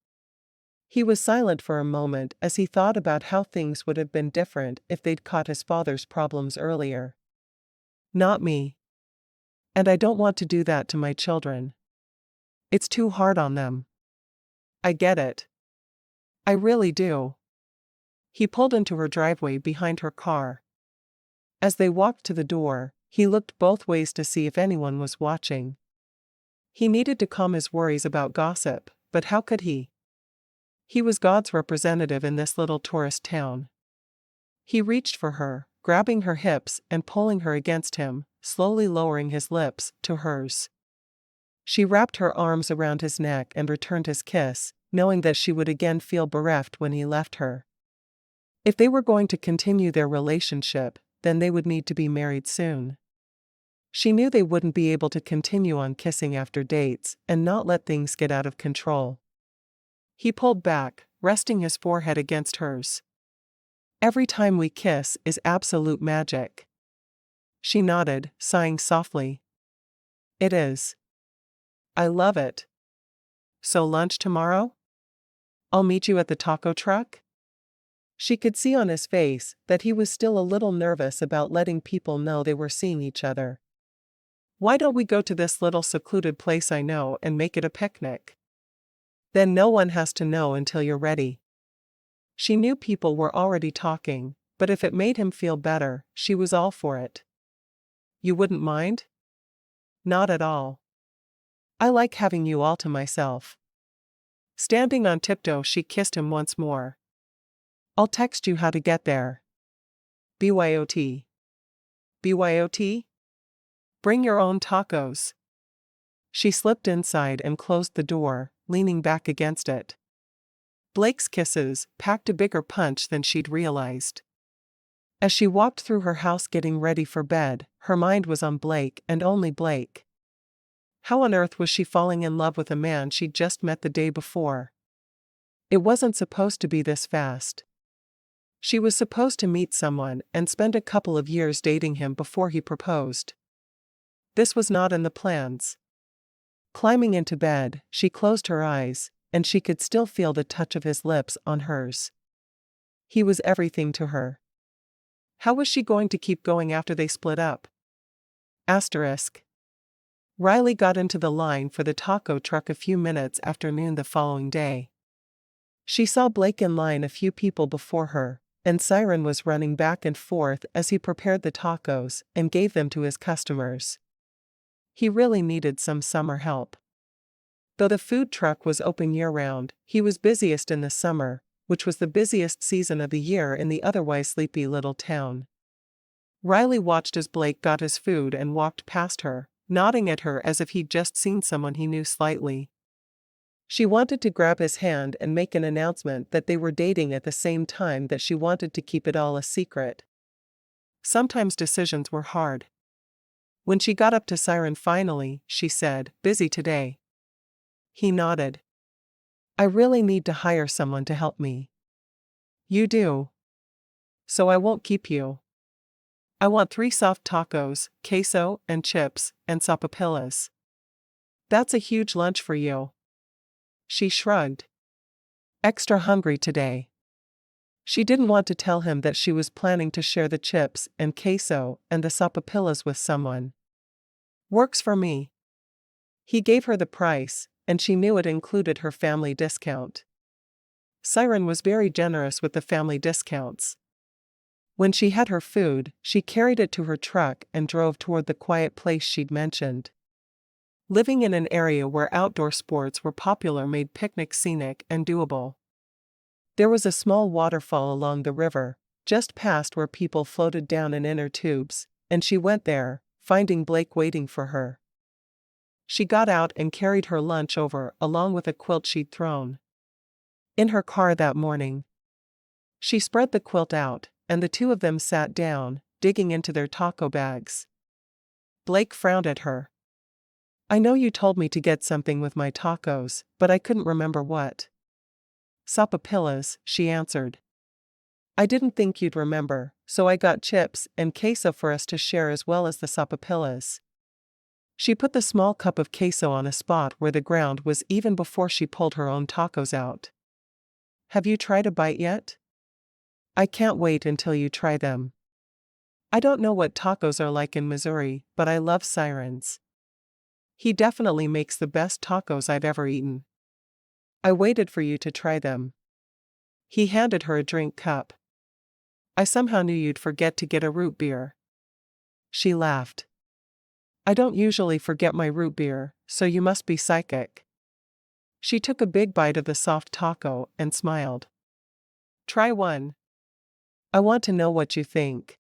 Speaker 1: He was silent for a moment as he thought about how things would have been different if they'd caught his father's problems earlier. Not me. And I don't want to do that to my children. It's too hard on them. I get it. I really do. He pulled into her driveway behind her car. As they walked to the door, he looked both ways to see if anyone was watching. He needed to calm his worries about gossip, but how could he? He was God's representative in this little tourist town. He reached for her, grabbing her hips and pulling her against him, slowly lowering his lips to hers. She wrapped her arms around his neck and returned his kiss, knowing that she would again feel bereft when he left her. If they were going to continue their relationship, then they would need to be married soon. She knew they wouldn't be able to continue on kissing after dates and not let things get out of control. He pulled back, resting his forehead against hers. Every time we kiss is absolute magic. She nodded, sighing softly. It is. I love it. So lunch tomorrow? I'll meet you at the taco truck? She could see on his face that he was still a little nervous about letting people know they were seeing each other. Why don't we go to this little secluded place I know and make it a picnic? Then no one has to know until you're ready. She knew people were already talking, but if it made him feel better, she was all for it. You wouldn't mind? Not at all. I like having you all to myself. Standing on tiptoe, she kissed him once more. I'll text you how to get there. BYOT. BYOT? Bring your own tacos. She slipped inside and closed the door, leaning back against it. Blake's kisses packed a bigger punch than she'd realized. As she walked through her house getting ready for bed, her mind was on Blake and only Blake. How on earth was she falling in love with a man she'd just met the day before? It wasn't supposed to be this fast. She was supposed to meet someone and spend a couple of years dating him before he proposed. This was not in the plans. Climbing into bed, she closed her eyes, and she could still feel the touch of his lips on hers. He was everything to her. How was she going to keep going after they split up? Asterisk. Riley got into the line for the taco truck a few minutes after noon the following day. She saw Blake in line a few people before her, and Siren was running back and forth as he prepared the tacos and gave them to his customers. He really needed some summer help. Though the food truck was open year-round, he was busiest in the summer, which was the busiest season of the year in the otherwise sleepy little town. Riley watched as Blake got his food and walked past her, nodding at her as if he'd just seen someone he knew slightly. She wanted to grab his hand and make an announcement that they were dating at the same time that she wanted to keep it all a secret. Sometimes decisions were hard. When she got up to Siren finally, she said, "Busy today?" He nodded. "I really need to hire someone to help me." "You do? So I won't keep you. I want 3 soft tacos, queso, and chips, and sopapillas. That's a huge lunch for you." She shrugged. Extra hungry today. She didn't want to tell him that she was planning to share the chips and queso and the sopapillas with someone. "Works for me." He gave her the price, and she knew it included her family discount. Siren was very generous with the family discounts. When she had her food, she carried it to her truck and drove toward the quiet place she'd mentioned. Living in an area where outdoor sports were popular made picnics scenic and doable. There was a small waterfall along the river, just past where people floated down in inner tubes, and she went there, finding Blake waiting for her. She got out and carried her lunch over along with a quilt she'd thrown in her car that morning. She spread the quilt out, and the two of them sat down, digging into their taco bags. Blake frowned at her. "I know you told me to get something with my tacos, but I couldn't remember what." "Sopapillas," she answered. "I didn't think you'd remember, so I got chips and queso for us to share as well as the sopapillas." She put the small cup of queso on a spot where the ground was even before she pulled her own tacos out. "Have you tried a bite yet?" "I can't wait until you try them. I don't know what tacos are like in Missouri, but I love Siren's. He definitely makes the best tacos I've ever eaten. I waited for you to try them." He handed her a drink cup. "I somehow knew you'd forget to get a root beer." She laughed. "I don't usually forget my root beer, so you must be psychic." She took a big bite of the soft taco and smiled. "Try one. I want to know what you think."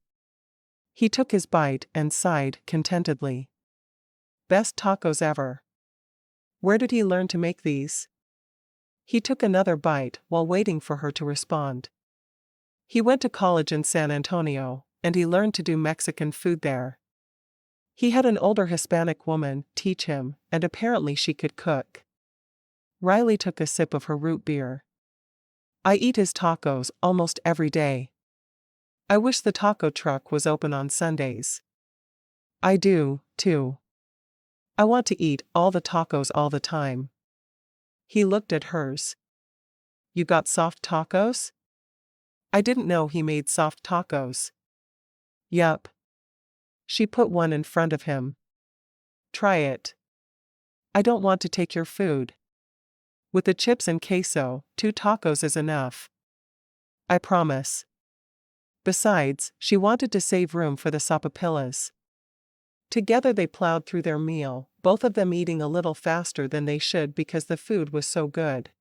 Speaker 1: He took his bite and sighed contentedly. "Best tacos ever. Where did he learn to make these?" He took another bite while waiting for her to respond. "He went to college in San Antonio, and he learned to do Mexican food there. He had an older Hispanic woman teach him, and apparently she could cook." Riley took a sip of her root beer. "I eat his tacos almost every day. I wish the taco truck was open on Sundays." "I do, too. I want to eat all the tacos all the time." He looked at hers. "You got soft tacos?" "I didn't know he made soft tacos." "Yup." She put one in front of him. "Try it." "I don't want to take your food. With the chips and queso, 2 tacos is enough." "I promise." Besides, she wanted to save room for the sopapillas. Together they plowed through their meal, both of them eating a little faster than they should because the food was so good.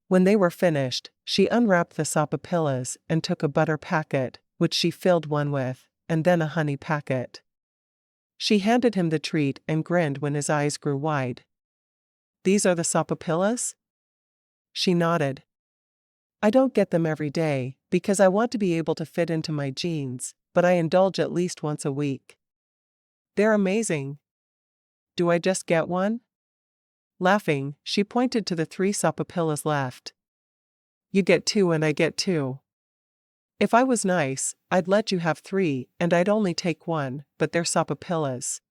Speaker 1: When they were finished, she unwrapped the sopapillas and took a butter packet, which she filled one with, and then a honey packet. She handed him the treat and grinned when his eyes grew wide. "These are the sopapillas?" She nodded. I don't get them every day, because I want to be able to fit into my jeans, but I indulge at least once a week. They're amazing. Do I just get one? Laughing, she pointed to the 3 sapopillas left. You get 2 and I get 2. If I was nice, I'd let you have 3 and I'd only take 1, but they're sapopillas.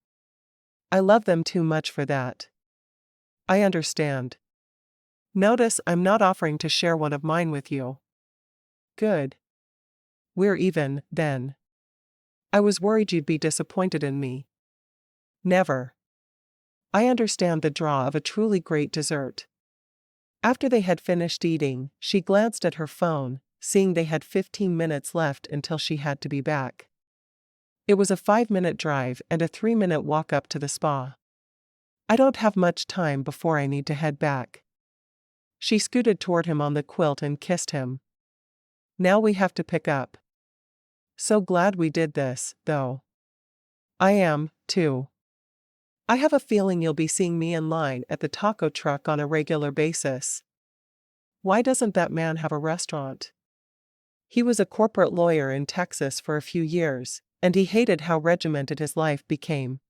Speaker 1: I love them too much for that. I understand. Notice I'm not offering to share one of mine with you. Good. We're even, then. I was worried you'd be disappointed in me. Never. I understand the draw of a truly great dessert. After they had finished eating, she glanced at her phone, seeing they had 15 minutes left until she had to be back. It was a 5-minute drive and a 3-minute walk up to the spa. I don't have much time before I need to head back. She scooted toward him on the quilt and kissed him. Now we have to pick up. So glad we did this, though. I am, too. I have a feeling you'll be seeing me in line at the taco truck on a regular basis. Why doesn't that man have a restaurant? He was a corporate lawyer in Texas for a few years, and he hated how regimented his life became.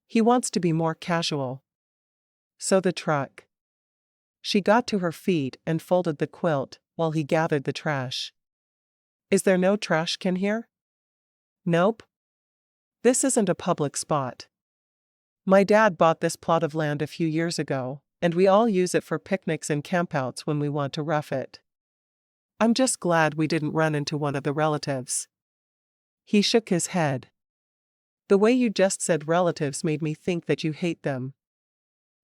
Speaker 1: He wants to be more casual. So the truck. She got to her feet and folded the quilt while he gathered the trash. Is there no trash can here? Nope. This isn't a public spot. My dad bought this plot of land a few years ago, and we all use it for picnics and campouts when we want to rough it. I'm just glad we didn't run into one of the relatives. He shook his head. The way you just said relatives made me think that you hate them.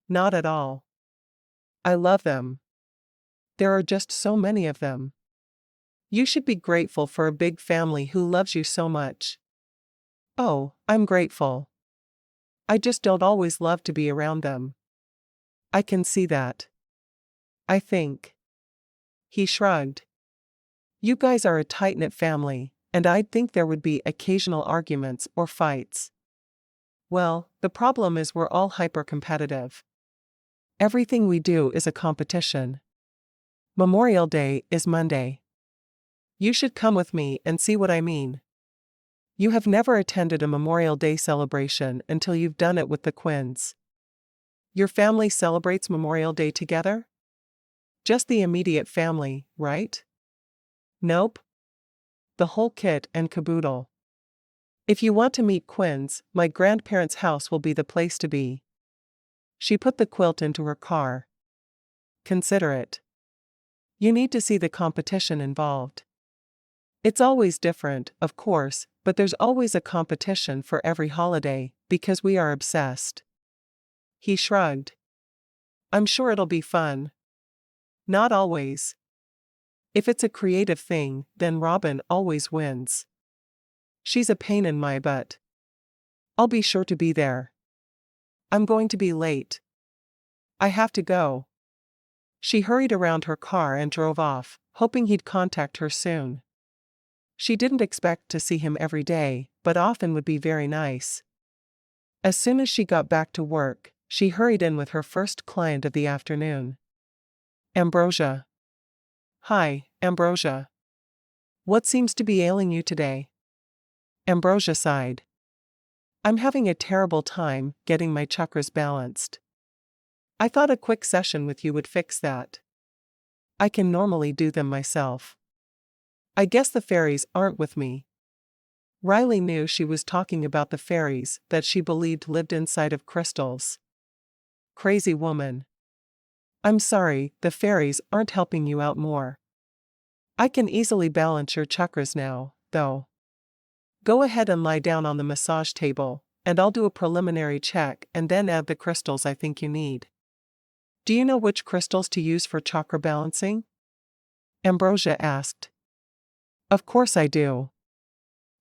Speaker 1: Not at all. I love them. There are just so many of them. You should be grateful for a big family who loves you so much. Oh, I'm grateful. I just don't always love to be around them. I can see that. I think. He shrugged. You guys are a tight-knit family, and I'd think there would be occasional arguments or fights. Well, the problem is we're all hyper-competitive. Everything we do is a competition. Memorial Day is Monday. You should come with me and see what I mean. You have never attended a Memorial Day celebration until you've done it with the Quinns. Your family celebrates Memorial Day together? Just the immediate family, right? Nope. The whole kit and caboodle. If you want to meet Quinns, my grandparents' house will be the place to be. She put the quilt into her car. Consider it. You need to see the competition involved. It's always different, of course, but there's always a competition for every holiday, because we are obsessed. He shrugged. I'm sure it'll be fun. Not always. If it's a creative thing, then Robin always wins. She's a pain in my butt. I'll be sure to be there. I'm going to be late. I have to go. She hurried around her car and drove off, hoping he'd contact her soon. She didn't expect to see him every day, but often would be very nice. As soon as she got back to work, she hurried in with her first client of the afternoon. Ambrosia. Hi, Ambrosia. What seems to be ailing you today? Ambrosia sighed. I'm having a terrible time getting my chakras balanced. I thought a quick session with you would fix that. I can normally do them myself. I guess the fairies aren't with me. Riley knew she was talking about the fairies that she believed lived inside of crystals. Crazy woman. I'm sorry, the fairies aren't helping you out more. I can easily balance your chakras now, though. Go ahead and lie down on the massage table, and I'll do a preliminary check and then add the crystals I think you need. Do you know which crystals to use for chakra balancing? Ambrosia asked. Of course I do.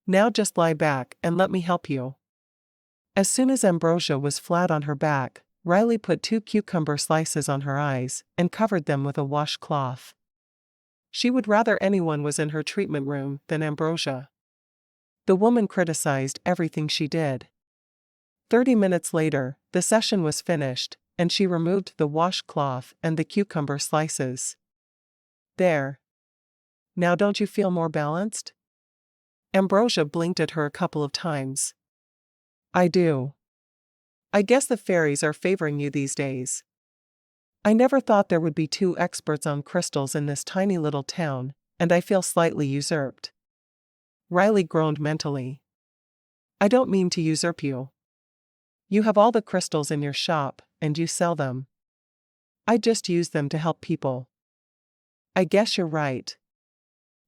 Speaker 1: Now just lie back and let me help you. As soon as Ambrosia was flat on her back, Riley put 2 cucumber slices on her eyes and covered them with a washcloth. She would rather anyone was in her treatment room than Ambrosia. The woman criticized everything she did. 30 minutes later, the session was finished, and she removed the washcloth and the cucumber slices. There, Now don't you feel more balanced? Ambrosia blinked at her a couple of times. I do. I guess the fairies are favoring you these days. I never thought there would be two experts on crystals in this tiny little town, and I feel slightly usurped. Riley groaned mentally. I don't mean to usurp you. You have all the crystals in your shop, and you sell them. I just use them to help people. I guess you're right.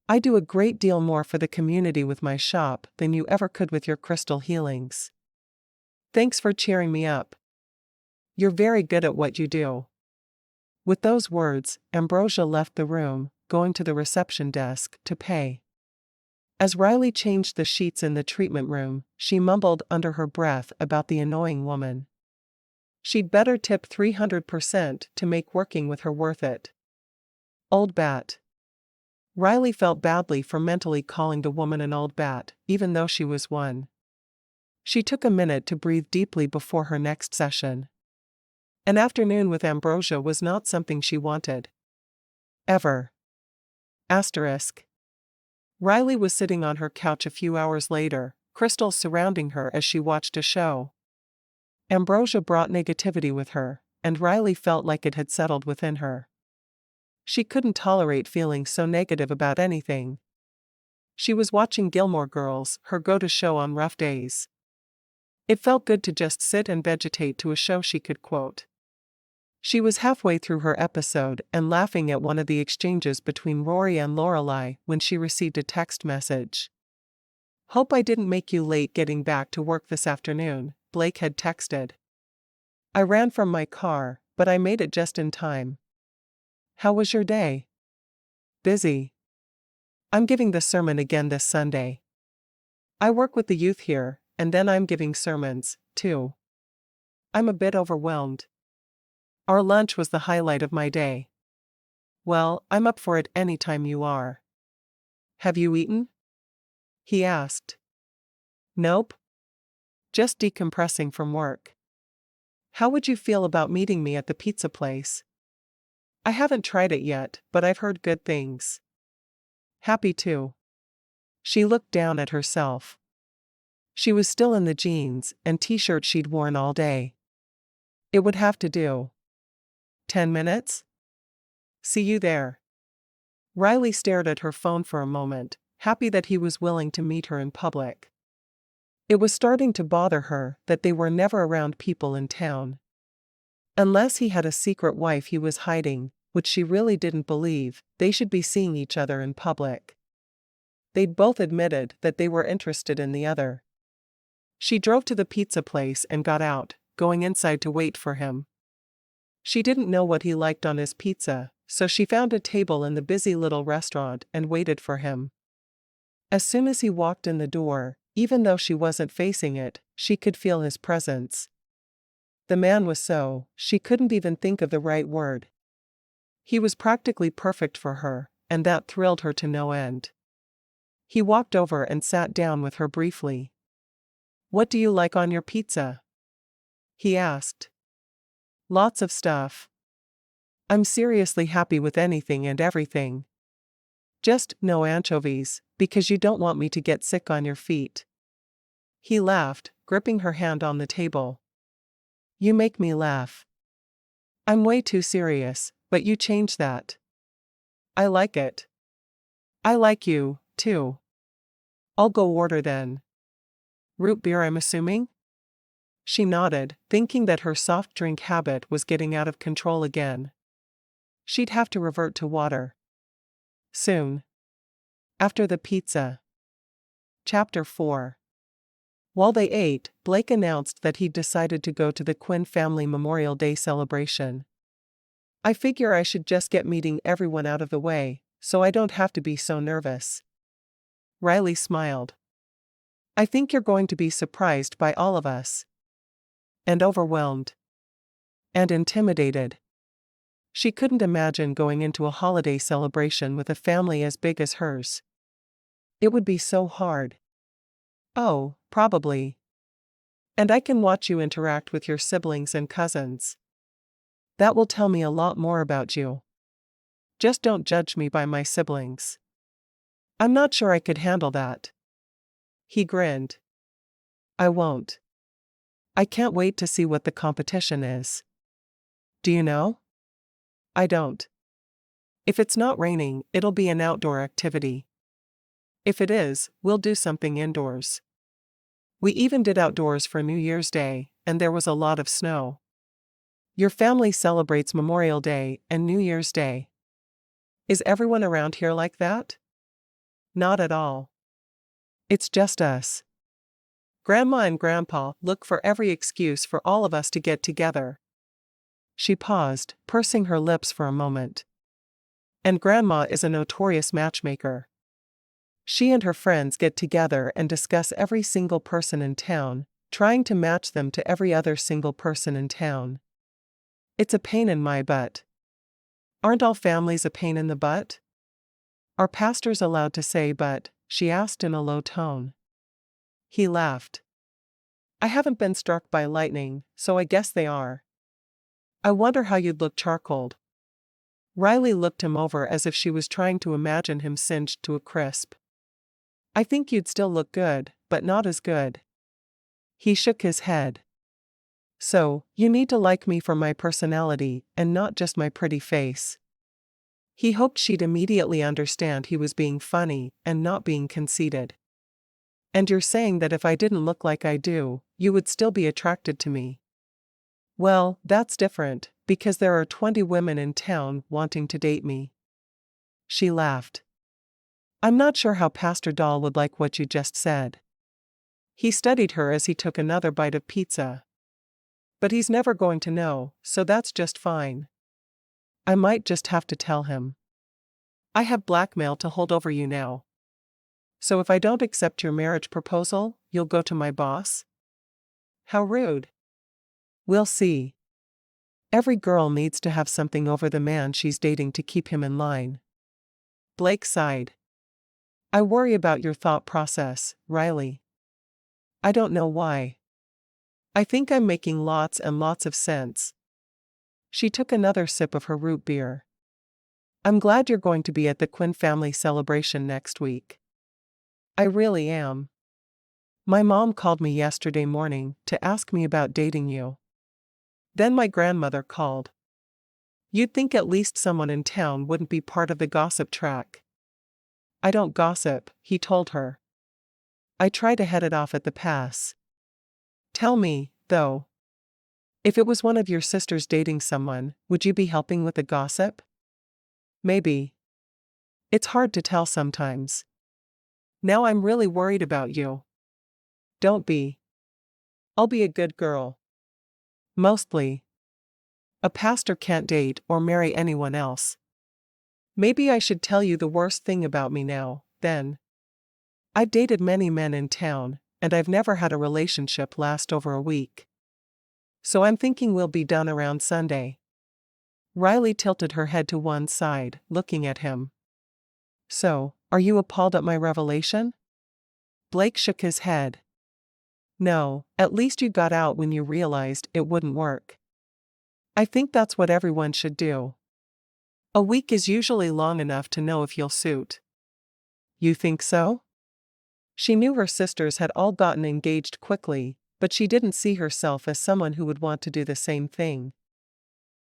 Speaker 1: I do a great deal more for the community with my shop than you ever could with your crystal healings. Thanks for cheering me up. You're very good at what you do. With those words, Ambrosia left the room, going to the reception desk to pay. As Riley changed the sheets in the treatment room, she mumbled under her breath about the annoying woman. She'd better tip 300% to make working with her worth it. Old bat. Riley felt badly for mentally calling the woman an old bat, even though she was one. She took a minute to breathe deeply before her next session. An afternoon with Ambrosia was not something she wanted. Ever. Asterisk. Riley was sitting on her couch a few hours later, crystals surrounding her as she watched a show. Ambrosia brought negativity with her, and Riley felt like it had settled within her. She couldn't tolerate feeling so negative about anything. She was watching Gilmore Girls, her go-to show on rough days. It felt good to just sit and vegetate to a show she could quote. She was halfway through her episode and laughing at one of the exchanges between Rory and Lorelai when she received a text message. Hope I didn't make you late getting back to work this afternoon, Blake had texted. I ran from my car, but I made it just in time. How was your day? Busy. I'm giving the sermon again this Sunday. I work with the youth here, and then I'm giving sermons, too. I'm a bit overwhelmed. Our lunch was the highlight of my day. Well, I'm up for it anytime you are. Have you eaten? He asked. Nope. Just decompressing from work. How would you feel about meeting me at the pizza place? I haven't tried it yet, but I've heard good things. Happy to. She looked down at herself. She was still in the jeans and t-shirt she'd worn all day. It would have to do. 10 minutes? See you there. Riley stared at her phone for a moment, happy that he was willing to meet her in public. It was starting to bother her that they were never around people in town. Unless he had a secret wife he was hiding, which she really didn't believe, they should be seeing each other in public. They'd both admitted that they were interested in the other. She drove to the pizza place and got out, going inside to wait for him. She didn't know what he liked on his pizza, so she found a table in the busy little restaurant and waited for him. As soon as he walked in the door, even though she wasn't facing it, she could feel his presence. The man was she couldn't even think of the right word. He was practically perfect for her, and that thrilled her to no end. He walked over and sat down with her briefly. What do you like on your pizza? He asked. Lots of stuff. I'm seriously happy with anything and everything. Just no anchovies, because you don't want me to get sick on your feet. He laughed, gripping her hand on the table. You make me laugh. I'm way too serious, but you change that. I like it. I like you, too. I'll go order then. Root beer, I'm assuming? She nodded, thinking that her soft drink habit was getting out of control again. She'd have to revert to water. Soon. After the pizza. Chapter 4. While they ate, Blake announced that he'd decided to go to the Quinn family Memorial Day celebration. I figure I should just get meeting everyone out of the way, so I don't have to be so nervous. Riley smiled. I think you're going to be surprised by all of us. And overwhelmed. And intimidated. She couldn't imagine going into a holiday celebration with a family as big as hers. It would be so hard. Oh, probably. And I can watch you interact with your siblings and cousins. That will tell me a lot more about you. Just don't judge me by my siblings. I'm not sure I could handle that. He grinned. I won't. I can't wait to see what the competition is. Do you know? I don't. If it's not raining, it'll be an outdoor activity. If it is, we'll do something indoors. We even did outdoors for New Year's Day, and there was a lot of snow. Your family celebrates Memorial Day and New Year's Day. Is everyone around here like that? Not at all. It's just us. Grandma and Grandpa look for every excuse for all of us to get together. She paused, pursing her lips for a moment. And Grandma is a notorious matchmaker. She and her friends get together and discuss every single person in town, trying to match them to every other single person in town. It's a pain in my butt. Aren't all families a pain in the butt? Are pastors allowed to say but? She asked in a low tone. He laughed. I haven't been struck by lightning, so I guess they are. I wonder how you'd look charcoaled. Riley looked him over as if she was trying to imagine him singed to a crisp. I think you'd still look good, but not as good. He shook his head. So, you need to like me for my personality, and not just my pretty face. He hoped she'd immediately understand he was being funny, and not being conceited. And you're saying that if I didn't look like I do, you would still be attracted to me. Well, that's different, because there are 20 women in town wanting to date me. She laughed. I'm not sure how Pastor Dahl would like what you just said. He studied her as he took another bite of pizza. But he's never going to know, so that's just fine. I might just have to tell him. I have blackmail to hold over you now. So if I don't accept your marriage proposal, you'll go to my boss? How rude. We'll see. Every girl needs to have something over the man she's dating to keep him in line. Blake sighed. I worry about your thought process, Riley. I don't know why. I think I'm making lots and lots of sense. She took another sip of her root beer. I'm glad you're going to be at the Quinn family celebration next week. I really am. My mom called me yesterday morning to ask me about dating you. Then my grandmother called. You'd think at least someone in town wouldn't be part of the gossip track. I don't gossip, he told her. I try to head it off at the pass. Tell me, though. If it was one of your sisters dating someone, would you be helping with the gossip? Maybe. It's hard to tell sometimes. Now I'm really worried about you. Don't be. I'll be a good girl. Mostly. A pastor can't date or marry anyone else. Maybe I should tell you the worst thing about me now, then. I've dated many men in town, and I've never had a relationship last over a week. So I'm thinking we'll be done around Sunday. Riley tilted her head to one side, looking at him. So, are you appalled at my revelation? Blake shook his head. No, at least you got out when you realized it wouldn't work. I think that's what everyone should do. A week is usually long enough to know if you'll suit. You think so? She knew her sisters had all gotten engaged quickly, but she didn't see herself as someone who would want to do the same thing.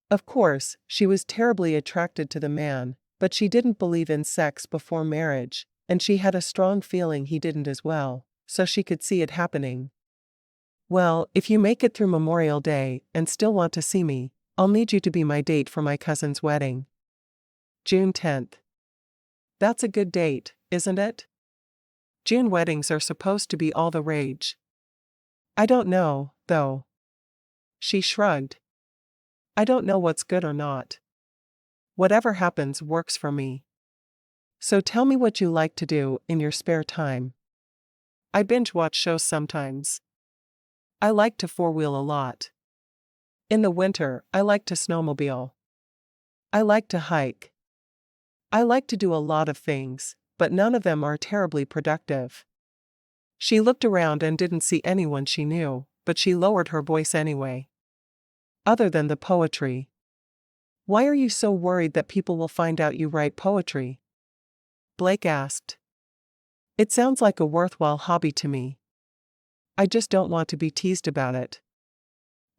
Speaker 1: Of course, she was terribly attracted to the man, but she didn't believe in sex before marriage, and she had a strong feeling he didn't as well, so she could see it happening. Well, if you make it through Memorial Day and still want to see me, I'll need you to be my date for my cousin's wedding. June 10th. That's a good date, isn't it? June weddings are supposed to be all the rage. I don't know, though. She shrugged. I don't know what's good or not. Whatever happens works for me. So tell me what you like to do in your spare time. I binge watch shows sometimes. I like to four-wheel a lot. In the winter, I like to snowmobile. I like to hike. I like to do a lot of things, but none of them are terribly productive. She looked around and didn't see anyone she knew, but she lowered her voice anyway. Other than the poetry. Why are you so worried that people will find out you write poetry? Blake asked. It sounds like a worthwhile hobby to me. I just don't want to be teased about it.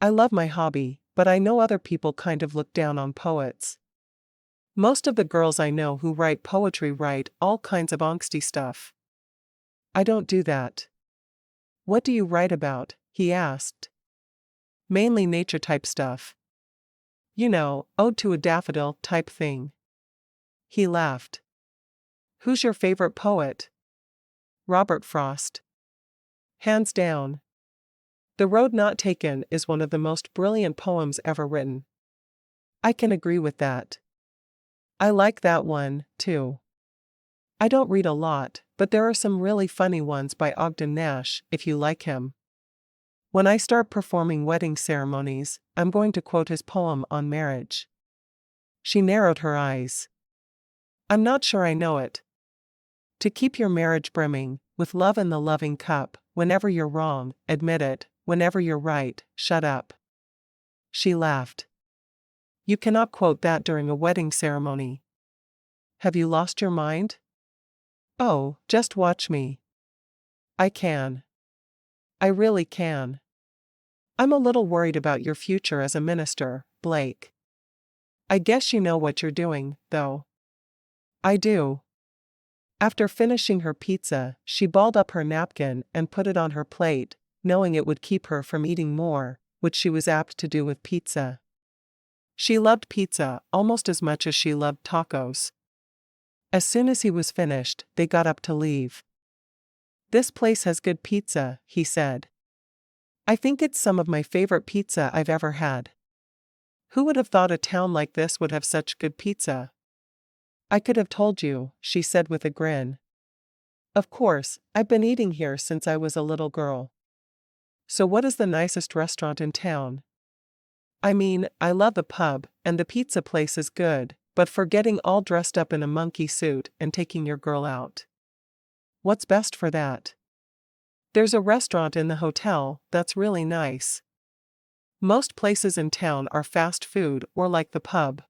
Speaker 1: I love my hobby, but I know other people kind of look down on poets. Most of the girls I know who write poetry write all kinds of angsty stuff. I don't do that. What do you write about? He asked. Mainly nature type stuff. You know, Ode to a Daffodil type thing. He laughed. Who's your favorite poet? Robert Frost. Hands down. The Road Not Taken is one of the most brilliant poems ever written. I can agree with that. I like that one, too. I don't read a lot, but there are some really funny ones by Ogden Nash, if you like him. When I start performing wedding ceremonies, I'm going to quote his poem on marriage. She narrowed her eyes. I'm not sure I know it. To keep your marriage brimming with love in the loving cup, whenever you're wrong, admit it, whenever you're right, shut up. She laughed. You cannot quote that during a wedding ceremony. Have you lost your mind? Oh, just watch me. I can. I really can. I'm a little worried about your future as a minister, Blake. I guess you know what you're doing, though. I do. After finishing her pizza, she balled up her napkin and put it on her plate, knowing it would keep her from eating more, which she was apt to do with pizza. She loved pizza almost as much as she loved tacos. As soon as he was finished, they got up to leave. This place has good pizza, he said. I think it's some of my favorite pizza I've ever had. Who would have thought a town like this would have such good pizza? I could have told you, she said with a grin. Of course, I've been eating here since I was a little girl. So what is the nicest restaurant in town? I mean, I love the pub, and the pizza place is good, but for getting all dressed up in a monkey suit and taking your girl out. What's best for that? There's a restaurant in the hotel that's really nice. Most places in town are fast food or like the pub.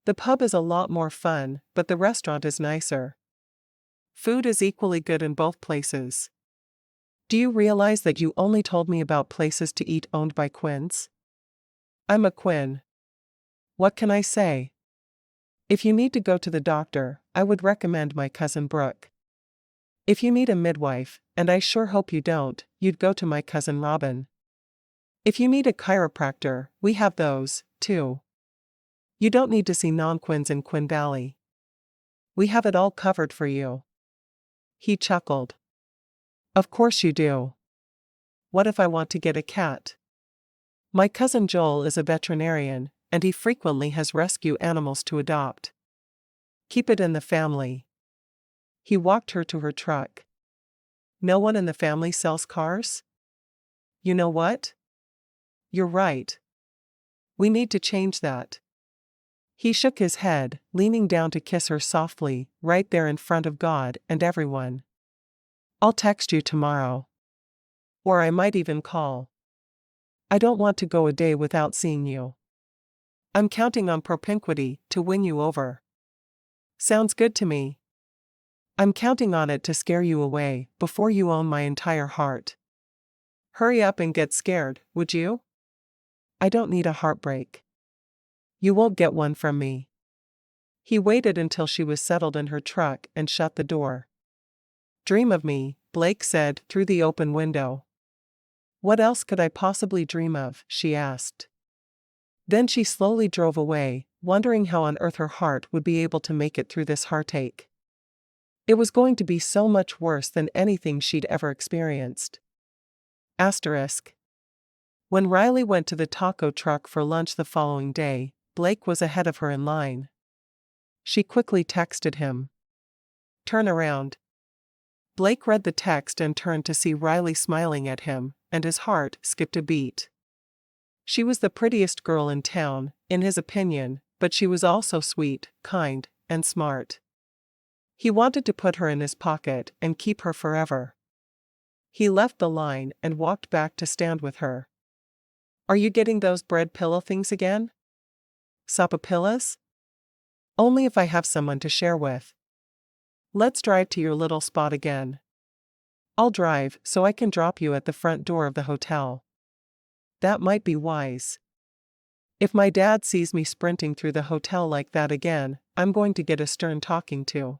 Speaker 1: The pub is a lot more fun, but the restaurant is nicer. Food is equally good in both places. Do you realize that you only told me about places to eat owned by Quinns? I'm a Quinn. What can I say? If you need to go to the doctor, I would recommend my cousin Brooke. If you need a midwife, and I sure hope you don't, you'd go to my cousin Robin. If you need a chiropractor, we have those, too. You don't need to see non-Quinns in Quinn Valley. We have it all covered for you. He chuckled. Of course you do. What if I want to get a cat? My cousin Joel is a veterinarian, and he frequently has rescue animals to adopt. Keep it in the family. He walked her to her truck. No one in the family sells cars? You know what? You're right. We need to change that. He shook his head, leaning down to kiss her softly, right there in front of God and everyone. I'll text you tomorrow. Or I might even call. I don't want to go a day without seeing you. I'm counting on propinquity to win you over. Sounds good to me. I'm counting on it to scare you away before you own my entire heart. Hurry up and get scared, would you? I don't need a heartbreak. You won't get one from me. He waited until she was settled in her truck and shut the door. Dream of me, Blake said through the open window. What else could I possibly dream of? She asked. Then she slowly drove away, wondering how on earth her heart would be able to make it through this heartache. It was going to be so much worse than anything she'd ever experienced. Asterisk. When Riley went to the taco truck for lunch the following day, Blake was ahead of her in line. She quickly texted him. Turn around. Blake read the text and turned to see Riley smiling at him, and his heart skipped a beat. She was the prettiest girl in town, in his opinion, but she was also sweet, kind, and smart. He wanted to put her in his pocket and keep her forever. He left the line and walked back to stand with her. Are you getting those bread pillow things again? Sapapillas? Only if I have someone to share with. Let's drive to your little spot again. I'll drive so I can drop you at the front door of the hotel. That might be wise. If my dad sees me sprinting through the hotel like that again, I'm going to get a stern talking to.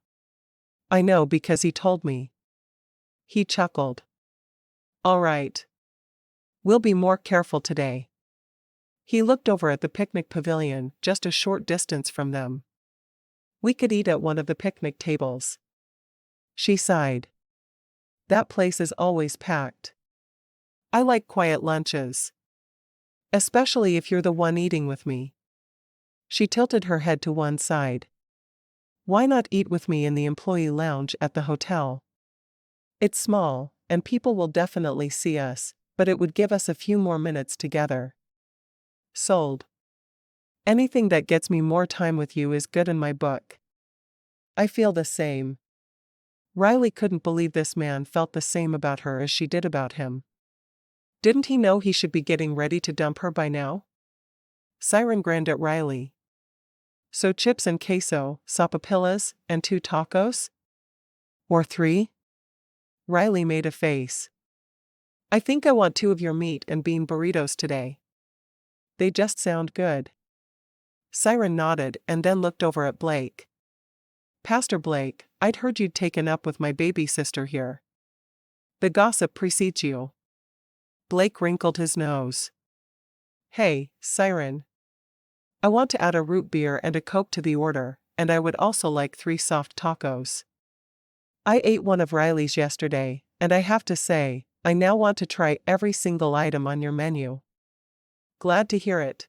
Speaker 1: I know because he told me. He chuckled. All right. We'll be more careful today. He looked over at the picnic pavilion just a short distance from them. We could eat at one of the picnic tables. She sighed. That place is always packed. I like quiet lunches. Especially if you're the one eating with me. She tilted her head to one side. Why not eat with me in the employee lounge at the hotel? It's small, and people will definitely see us, but it would give us a few more minutes together. Sold. Anything that gets me more time with you is good in my book. I feel the same. Riley couldn't believe this man felt the same about her as she did about him. Didn't he know he should be getting ready to dump her by now? Siren grinned at Riley. So chips and queso, sopapillas, and 2 tacos? Or 3? Riley made a face. I think I want 2 of your meat and bean burritos today. They just sound good. Siren nodded and then looked over at Blake. Pastor Blake, I'd heard you'd taken up with my baby sister here. The gossip precedes you. Blake wrinkled his nose. Hey, Siren. I want to add a root beer and a Coke to the order, and I would also like 3 soft tacos. I ate one of Riley's yesterday, and I have to say, I now want to try every single item on your menu. Glad to hear it.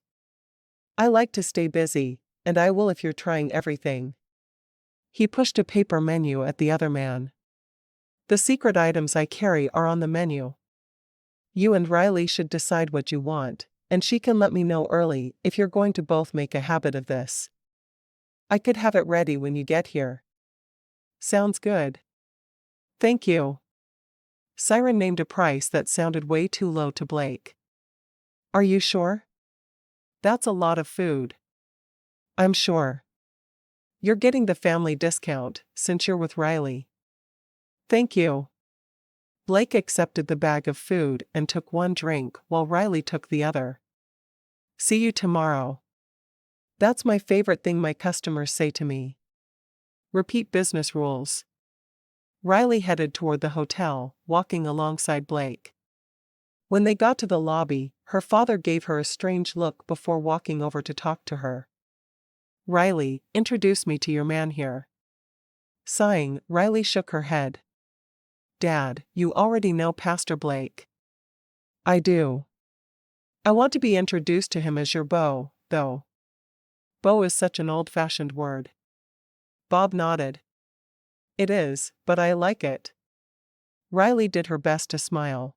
Speaker 1: I like to stay busy, and I will if you're trying everything. He pushed a paper menu at the other man. The secret items I carry are on the menu. You and Riley should decide what you want, and she can let me know early if you're going to both make a habit of this. I could have it ready when you get here. Sounds good. Thank you. Siren named a price that sounded way too low to Blake. Are you sure? That's a lot of food. I'm sure. You're getting the family discount since you're with Riley. Thank you. Blake accepted the bag of food and took one drink while Riley took the other. See you tomorrow. That's my favorite thing my customers say to me. Repeat business rules. Riley headed toward the hotel, walking alongside Blake. When they got to the lobby, her father gave her a strange look before walking over to talk to her. Riley, introduce me to your man here. Sighing, Riley shook her head. Dad, you already know Pastor Blake. I do. I want to be introduced to him as your beau, though. Beau is such an old-fashioned word. Bob nodded. It is, but I like it. Riley did her best to smile.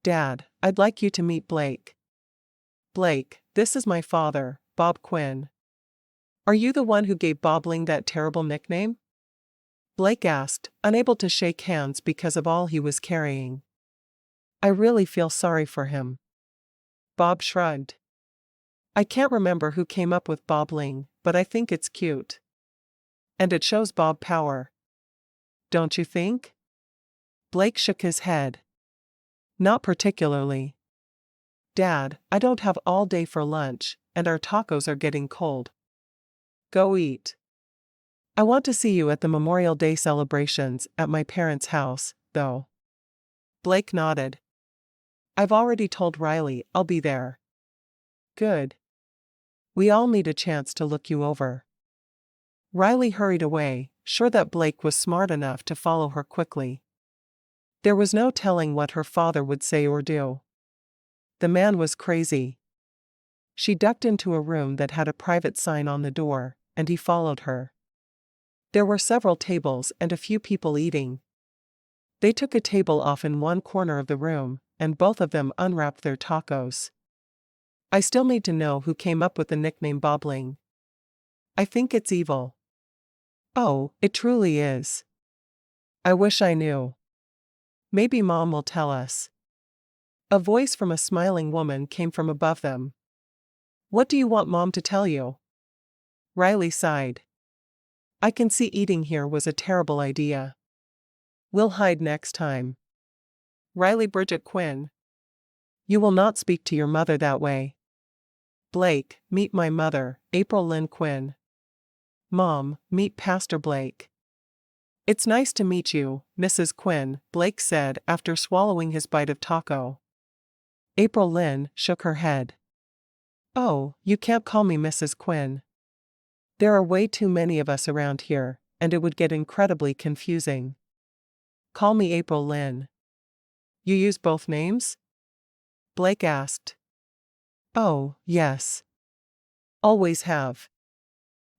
Speaker 1: Dad, I'd like you to meet Blake. Blake, this is my father, Bob Quinn. Are you the one who gave Bobling that terrible nickname? Blake asked, unable to shake hands because of all he was carrying. I really feel sorry for him. Bob shrugged. I can't remember who came up with Bobling, but I think it's cute. And it shows Bob power. Don't you think? Blake shook his head. Not particularly. Dad, I don't have all day for lunch, and our tacos are getting cold. Go eat. I want to see you at the Memorial Day celebrations at my parents' house, though. Blake nodded. I've already told Riley I'll be there. Good. We all need a chance to look you over. Riley hurried away, sure that Blake was smart enough to follow her quickly. There was no telling what her father would say or do. The man was crazy. She ducked into a room that had a private sign on the door, and he followed her. There were several tables and a few people eating. They took a table off in one corner of the room, and both of them unwrapped their tacos. I still need to know who came up with the nickname Bobling. I think it's evil. Oh, it truly is. I wish I knew. Maybe Mom will tell us. A voice from a smiling woman came from above them. What do you want Mom to tell you? Riley sighed. I can see eating here was a terrible idea. We'll hide next time. Riley Bridget Quinn. You will not speak to your mother that way. Blake, meet my mother, April Lynn Quinn. Mom, meet Pastor Blake. It's nice to meet you, Mrs. Quinn, Blake said after swallowing his bite of taco. April Lynn shook her head. Oh, you can't call me Mrs. Quinn. There are way too many of us around here, and it would get incredibly confusing. Call me April Lynn. You use both names? Blake asked. Oh, yes. Always have.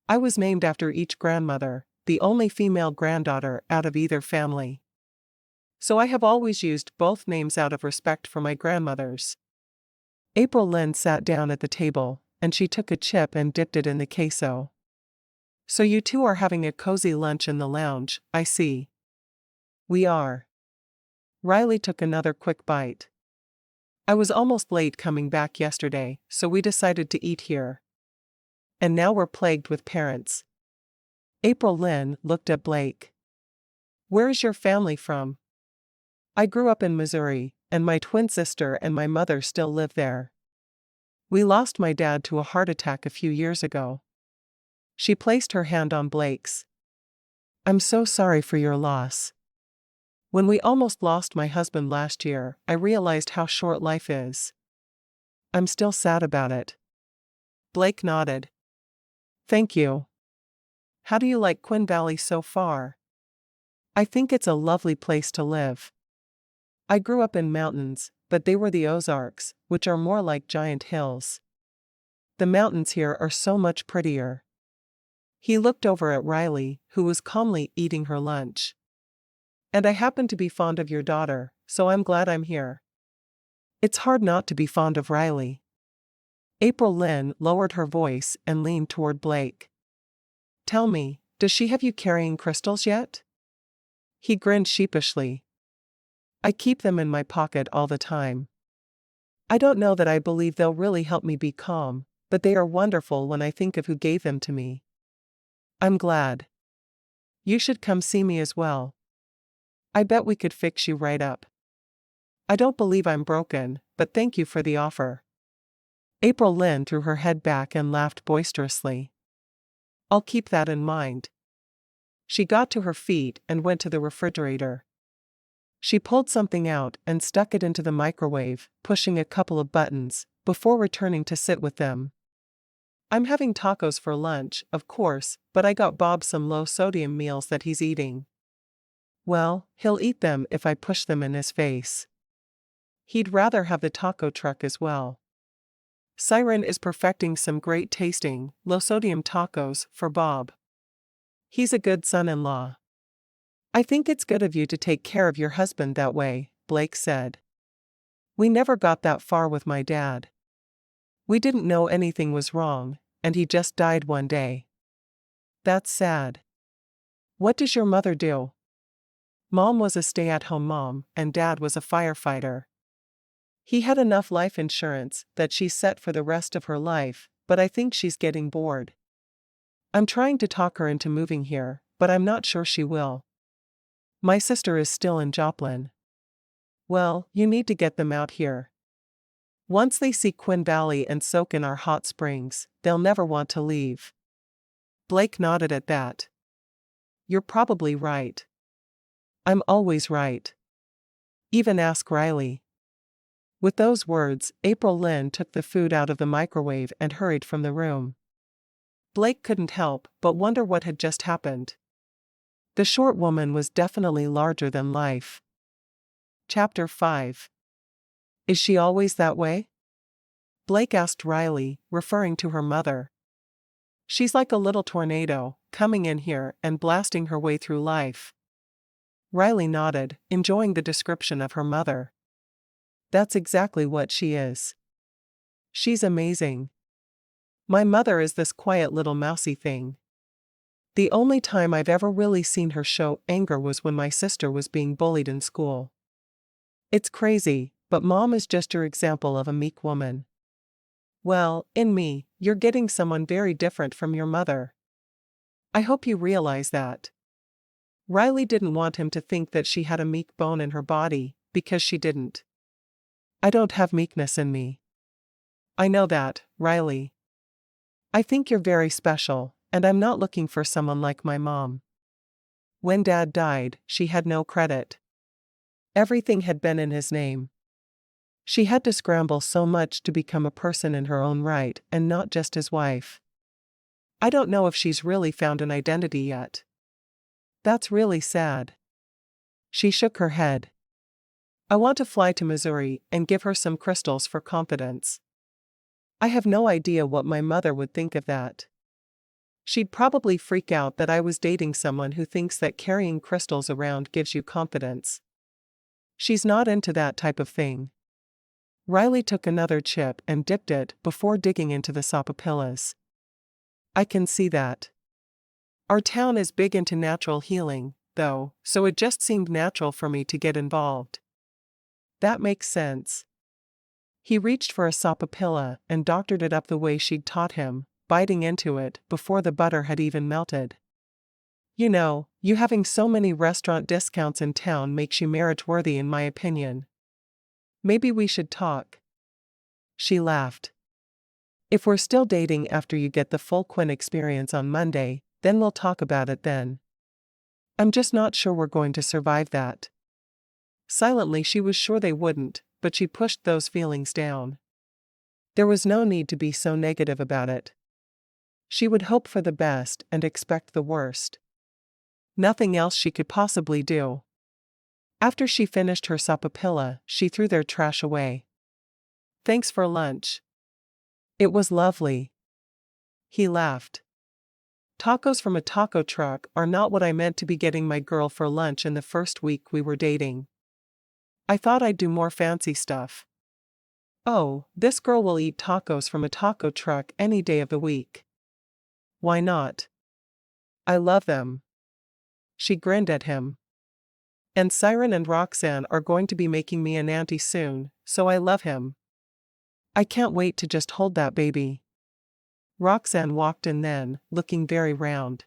Speaker 1: I was named after each grandmother, the only female granddaughter out of either family. So I have always used both names out of respect for my grandmothers. April Lynn sat down at the table, and she took a chip and dipped it in the queso. So you two are having a cozy lunch in the lounge, I see. We are. Riley took another quick bite. I was almost late coming back yesterday, so we decided to eat here. And now we're plagued with parents. April Lynn looked at Blake. Where is your family from? I grew up in Missouri, and my twin sister and my mother still live there. We lost my dad to a heart attack a few years ago. She placed her hand on Blake's. I'm so sorry for your loss. When we almost lost my husband last year, I realized how short life is. I'm still sad about it. Blake nodded. Thank you. How do you like Quinn Valley so far? I think it's a lovely place to live. I grew up in mountains, but they were the Ozarks, which are more like giant hills. The mountains here are so much prettier. He looked over at Riley, who was calmly eating her lunch. And I happen to be fond of your daughter, so I'm glad I'm here. It's hard not to be fond of Riley. April Lynn lowered her voice and leaned toward Blake. Tell me, does she have you carrying crystals yet? He grinned sheepishly. I keep them in my pocket all the time. I don't know that I believe they'll really help me be calm, but they are wonderful when I think of who gave them to me. I'm glad. You should come see me as well. I bet we could fix you right up. I don't believe I'm broken, but thank you for the offer. April Lynn threw her head back and laughed boisterously. I'll keep that in mind. She got to her feet and went to the refrigerator. She pulled something out and stuck it into the microwave, pushing a couple of buttons, before returning to sit with them. I'm having tacos for lunch, of course, but I got Bob some low-sodium meals that he's eating. Well, he'll eat them if I push them in his face. He'd rather have the taco truck as well. Siren is perfecting some great-tasting, low-sodium tacos for Bob. He's a good son-in-law. I think it's good of you to take care of your husband that way, Blake said. We never got that far with my dad. We didn't know anything was wrong, and he just died one day. That's sad. What does your mother do? Mom was a stay-at-home mom, and Dad was a firefighter. He had enough life insurance that she's set for the rest of her life, but I think she's getting bored. I'm trying to talk her into moving here, but I'm not sure she will. My sister is still in Joplin. Well, you need to get them out here. Once they see Quinn Valley and soak in our hot springs, they'll never want to leave. Blake nodded at that. You're probably right. I'm always right. Even ask Riley. With those words, April Lynn took the food out of the microwave and hurried from the room. Blake couldn't help but wonder what had just happened. The short woman was definitely larger than life. Chapter 5. Is she always that way? Blake asked Riley, referring to her mother. She's like a little tornado, coming in here and blasting her way through life. Riley nodded, enjoying the description of her mother. That's exactly what she is. She's amazing. My mother is this quiet little mousy thing. The only time I've ever really seen her show anger was when my sister was being bullied in school. It's crazy, but Mom is just your example of a meek woman. Well, in me, you're getting someone very different from your mother. I hope you realize that. Riley didn't want him to think that she had a meek bone in her body, because she didn't. I don't have meekness in me. I know that, Riley. I think you're very special, and I'm not looking for someone like my mom. When Dad died, she had no credit. Everything had been in his name. She had to scramble so much to become a person in her own right and not just his wife. I don't know if she's really found an identity yet. That's really sad. She shook her head. I want to fly to Missouri and give her some crystals for confidence. I have no idea what my mother would think of that. She'd probably freak out that I was dating someone who thinks that carrying crystals around gives you confidence. She's not into that type of thing. Riley took another chip and dipped it before digging into the sapopillas. I can see that. Our town is big into natural healing, though, so it just seemed natural for me to get involved. That makes sense. He reached for a sapopilla and doctored it up the way she'd taught him, biting into it before the butter had even melted. You know, you having so many restaurant discounts in town makes you marriage-worthy in my opinion. Maybe we should talk. She laughed. If we're still dating after you get the full Quinn experience on Monday, then we'll talk about it then. I'm just not sure we're going to survive that. Silently she was sure they wouldn't, but she pushed those feelings down. There was no need to be so negative about it. She would hope for the best and expect the worst. Nothing else she could possibly do. After she finished her sapopilla, she threw their trash away. Thanks for lunch. It was lovely. He laughed. Tacos from a taco truck are not what I meant to be getting my girl for lunch in the first week we were dating. I thought I'd do more fancy stuff. Oh, this girl will eat tacos from a taco truck any day of the week. Why not? I love them. She grinned at him. And Siren and Roxanne are going to be making me an auntie soon, so I love him. I can't wait to just hold that baby. Roxanne walked in then, looking very round.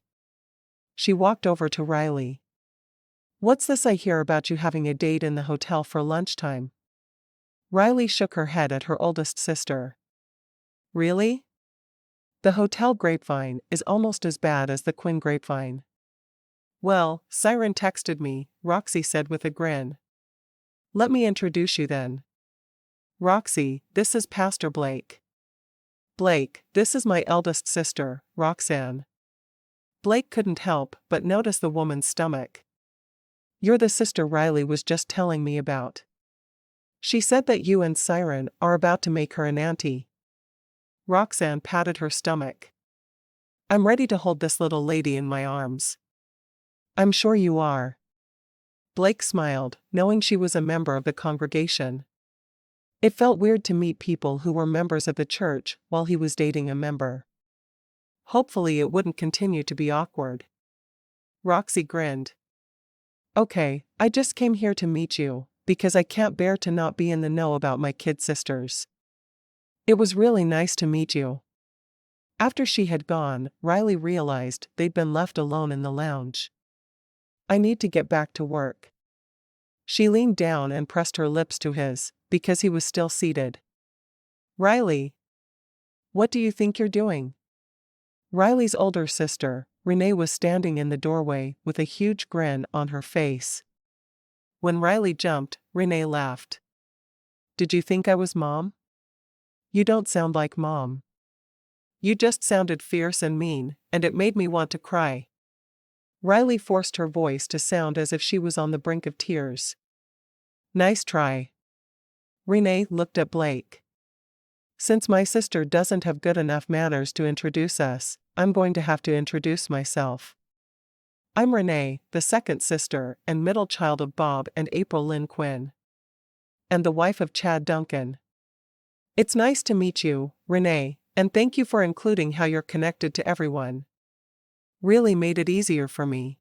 Speaker 1: She walked over to Riley. What's this I hear about you having a date in the hotel for lunchtime? Riley shook her head at her oldest sister. Really? The hotel grapevine is almost as bad as the Quinn grapevine. Well, Siren texted me, Roxy said with a grin. Let me introduce you then. Roxy, this is Pastor Blake. Blake, this is my eldest sister, Roxanne. Blake couldn't help but notice the woman's stomach. You're the sister Riley was just telling me about. She said that you and Siren are about to make her an auntie. Roxanne patted her stomach. I'm ready to hold this little lady in my arms. I'm sure you are. Blake smiled, knowing she was a member of the congregation. It felt weird to meet people who were members of the church while he was dating a member. Hopefully it wouldn't continue to be awkward. Roxy grinned. Okay, I just came here to meet you, because I can't bear to not be in the know about my kid sisters. It was really nice to meet you. After she had gone, Riley realized they'd been left alone in the lounge. I need to get back to work. She leaned down and pressed her lips to his, because he was still seated. Riley. What do you think you're doing? Riley's older sister, Renee, was standing in the doorway with a huge grin on her face. When Riley jumped, Renee laughed. Did you think I was Mom? You don't sound like Mom. You just sounded fierce and mean, and it made me want to cry. Riley forced her voice to sound as if she was on the brink of tears. Nice try. Renee looked at Blake. Since my sister doesn't have good enough manners to introduce us, I'm going to have to introduce myself. I'm Renee, the second sister and middle child of Bob and April Lynn Quinn. And the wife of Chad Duncan. It's nice to meet you, Renee, and thank you for including how you're connected to everyone. Really made it easier for me.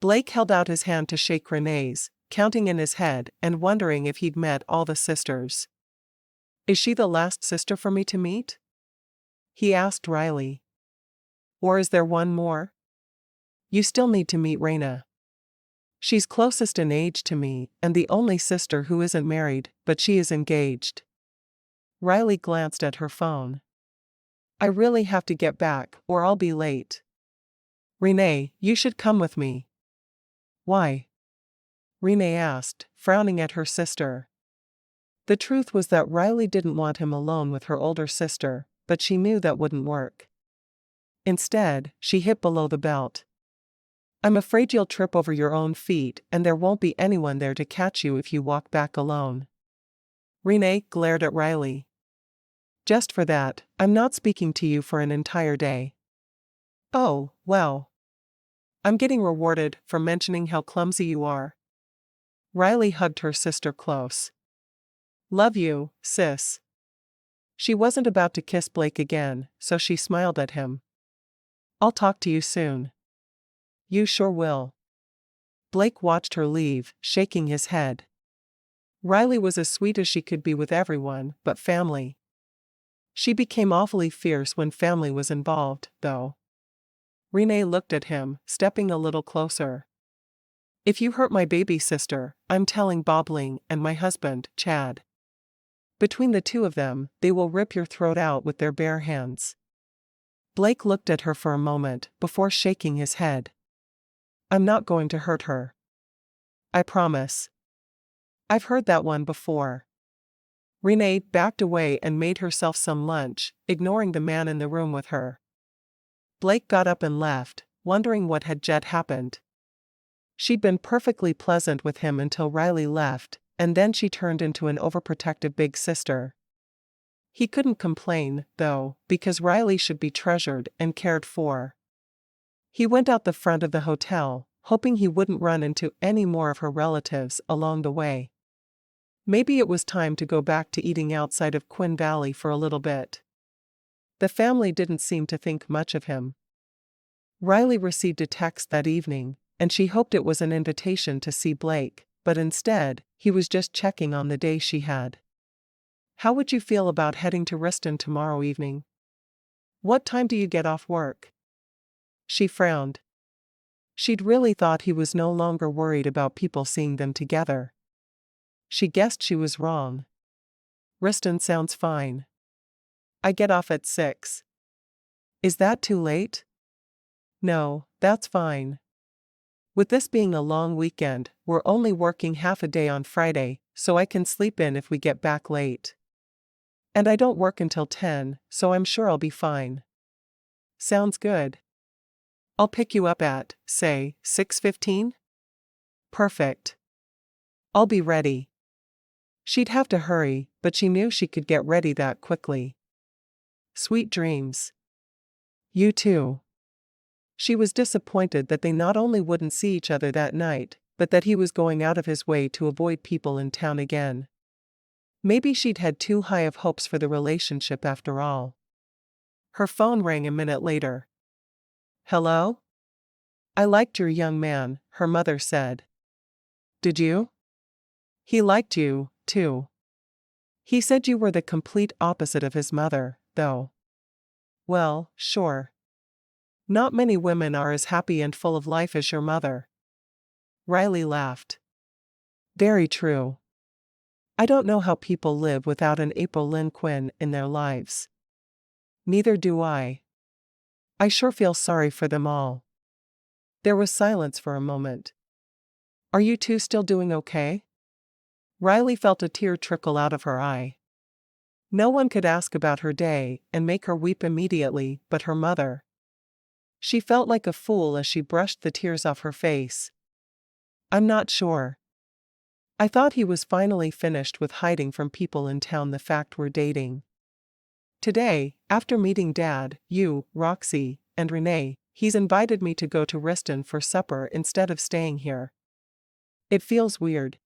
Speaker 1: Blake held out his hand to shake Renee's, counting in his head and wondering if he'd met all the sisters. Is she the last sister for me to meet? He asked Riley. Or is there one more? You still need to meet Raina. She's closest in age to me and the only sister who isn't married, but she is engaged. Riley glanced at her phone. I really have to get back, or I'll be late. Renee, you should come with me. Why? Renee asked, frowning at her sister. The truth was that Riley didn't want him alone with her older sister, but she knew that wouldn't work. Instead, she hit below the belt. I'm afraid you'll trip over your own feet and there won't be anyone there to catch you if you walk back alone. Renee glared at Riley. Just for that, I'm not speaking to you for an entire day. Oh, well. I'm getting rewarded for mentioning how clumsy you are. Riley hugged her sister close. Love you, sis. She wasn't about to kiss Blake again, so she smiled at him. I'll talk to you soon. You sure will. Blake watched her leave, shaking his head. Riley was as sweet as she could be with everyone, but family. She became awfully fierce when family was involved, though. Renee looked at him, stepping a little closer. If you hurt my baby sister, I'm telling Bobling and my husband, Chad. Between the two of them, they will rip your throat out with their bare hands. Blake looked at her for a moment before shaking his head. I'm not going to hurt her. I promise. I've heard that one before. Renee backed away and made herself some lunch, ignoring the man in the room with her. Blake got up and left, wondering what had just happened. She'd been perfectly pleasant with him until Riley left, and then she turned into an overprotective big sister. He couldn't complain, though, because Riley should be treasured and cared for. He went out the front of the hotel, hoping he wouldn't run into any more of her relatives along the way. Maybe it was time to go back to eating outside of Quinn Valley for a little bit. The family didn't seem to think much of him. Riley received a text that evening, and she hoped it was an invitation to see Blake, but instead, he was just checking on the day she had. How would you feel about heading to Riston tomorrow evening? What time do you get off work? She frowned. She'd really thought he was no longer worried about people seeing them together. She guessed she was wrong. Riston sounds fine. I get off at 6. Is that too late? No, that's fine. With this being a long weekend, we're only working half a day on Friday, so I can sleep in if we get back late. And I don't work until 10, so I'm sure I'll be fine. Sounds good. I'll pick you up at, say, 6:15? Perfect. I'll be ready. She'd have to hurry, but she knew she could get ready that quickly. Sweet dreams. You too. She was disappointed that they not only wouldn't see each other that night, but that he was going out of his way to avoid people in town again. Maybe she'd had too high of hopes for the relationship after all. Her phone rang a minute later. Hello? I liked your young man, her mother said. Did you? He liked you, too. He said you were the complete opposite of his mother, though. Well, sure. Not many women are as happy and full of life as your mother. Riley laughed. Very true. I don't know how people live without an April Lynn Quinn in their lives. Neither do I. I sure feel sorry for them all. There was silence for a moment. Are you two still doing okay? Riley felt a tear trickle out of her eye. No one could ask about her day and make her weep immediately but her mother. She felt like a fool as she brushed the tears off her face. I'm not sure. I thought he was finally finished with hiding from people in town the fact we're dating. Today, after meeting Dad, you, Roxy, and Renee, he's invited me to go to Riston for supper instead of staying here. It feels weird.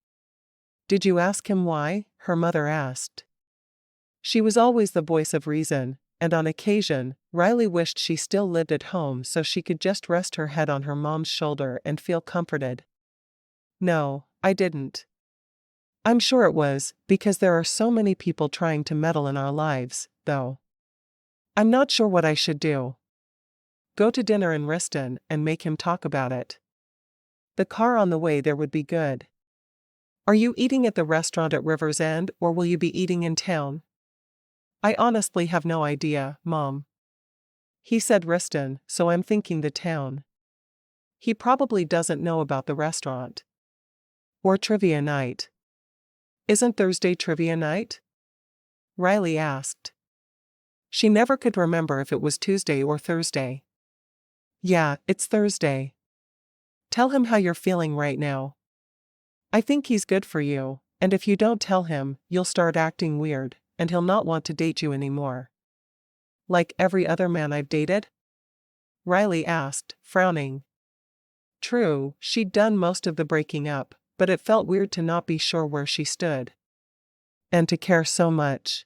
Speaker 1: Did you ask him why? Her mother asked. She was always the voice of reason, and on occasion, Riley wished she still lived at home so she could just rest her head on her mom's shoulder and feel comforted. No, I didn't. I'm sure it was, because there are so many people trying to meddle in our lives, though. I'm not sure what I should do. Go to dinner in Riston and make him talk about it. The car on the way there would be good. Are you eating at the restaurant at River's End or will you be eating in town? I honestly have no idea, Mom. He said Riston, so I'm thinking the town. He probably doesn't know about the restaurant. Or trivia night. Isn't Thursday trivia night? Riley asked. She never could remember if it was Tuesday or Thursday. Yeah, it's Thursday. Tell him how you're feeling right now. I think he's good for you, and if you don't tell him, you'll start acting weird, and he'll not want to date you anymore. Like every other man I've dated? Riley asked, frowning. True, she'd done most of the breaking up, but it felt weird to not be sure where she stood. And to care so much.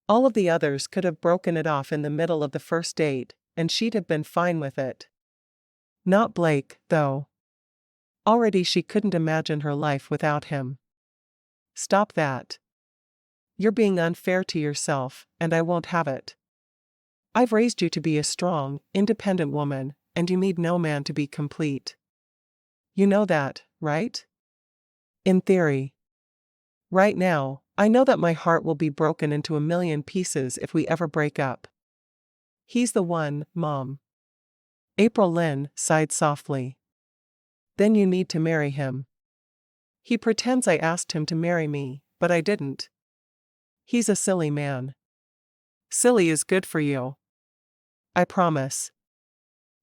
Speaker 1: All of the others could have broken it off in the middle of the first date, and she'd have been fine with it. Not Blake, though. Already she couldn't imagine her life without him. Stop that. You're being unfair to yourself, and I won't have it. I've raised you to be a strong, independent woman, and you need no man to be complete. You know that, right? In theory. Right now, I know that my heart will be broken into a million pieces if we ever break up. He's the one, Mom. April Lynn sighed softly. Then you need to marry him. He pretends I asked him to marry me, but I didn't. He's a silly man. Silly is good for you. I promise.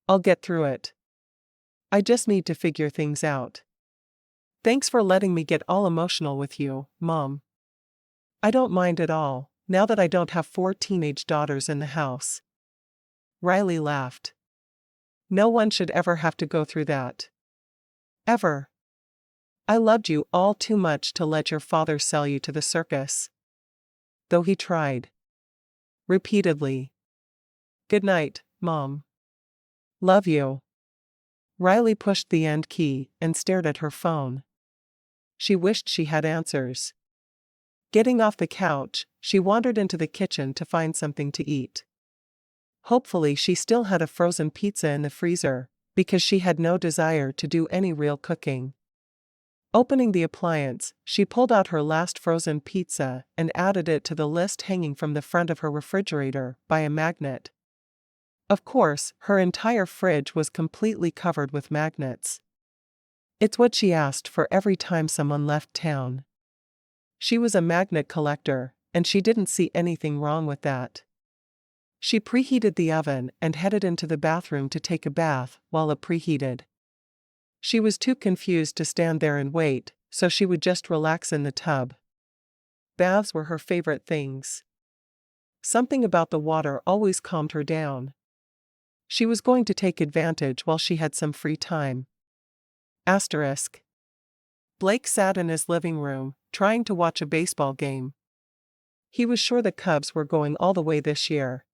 Speaker 1: I'll get through it. I just need to figure things out. Thanks for letting me get all emotional with you, Mom. I don't mind at all, now that I don't have 4 teenage daughters in the house. Riley laughed. No one should ever have to go through that. Ever. I loved you all too much to let your father sell you to the circus. Though he tried. Repeatedly. Good night, Mom. Love you. Riley pushed the end key and stared at her phone. She wished she had answers. Getting off the couch, she wandered into the kitchen to find something to eat. Hopefully she still had a frozen pizza in the freezer, because she had no desire to do any real cooking. Opening the appliance, she pulled out her last frozen pizza and added it to the list hanging from the front of her refrigerator by a magnet. Of course, her entire fridge was completely covered with magnets. It's what she asked for every time someone left town. She was a magnet collector, and she didn't see anything wrong with that. She preheated the oven and headed into the bathroom to take a bath while it preheated. She was too confused to stand there and wait, so she would just relax in the tub. Baths were her favorite things. Something about the water always calmed her down. She was going to take advantage while she had some free time. Asterisk. Blake sat in his living room, trying to watch a baseball game. He was sure the Cubs were going all the way this year.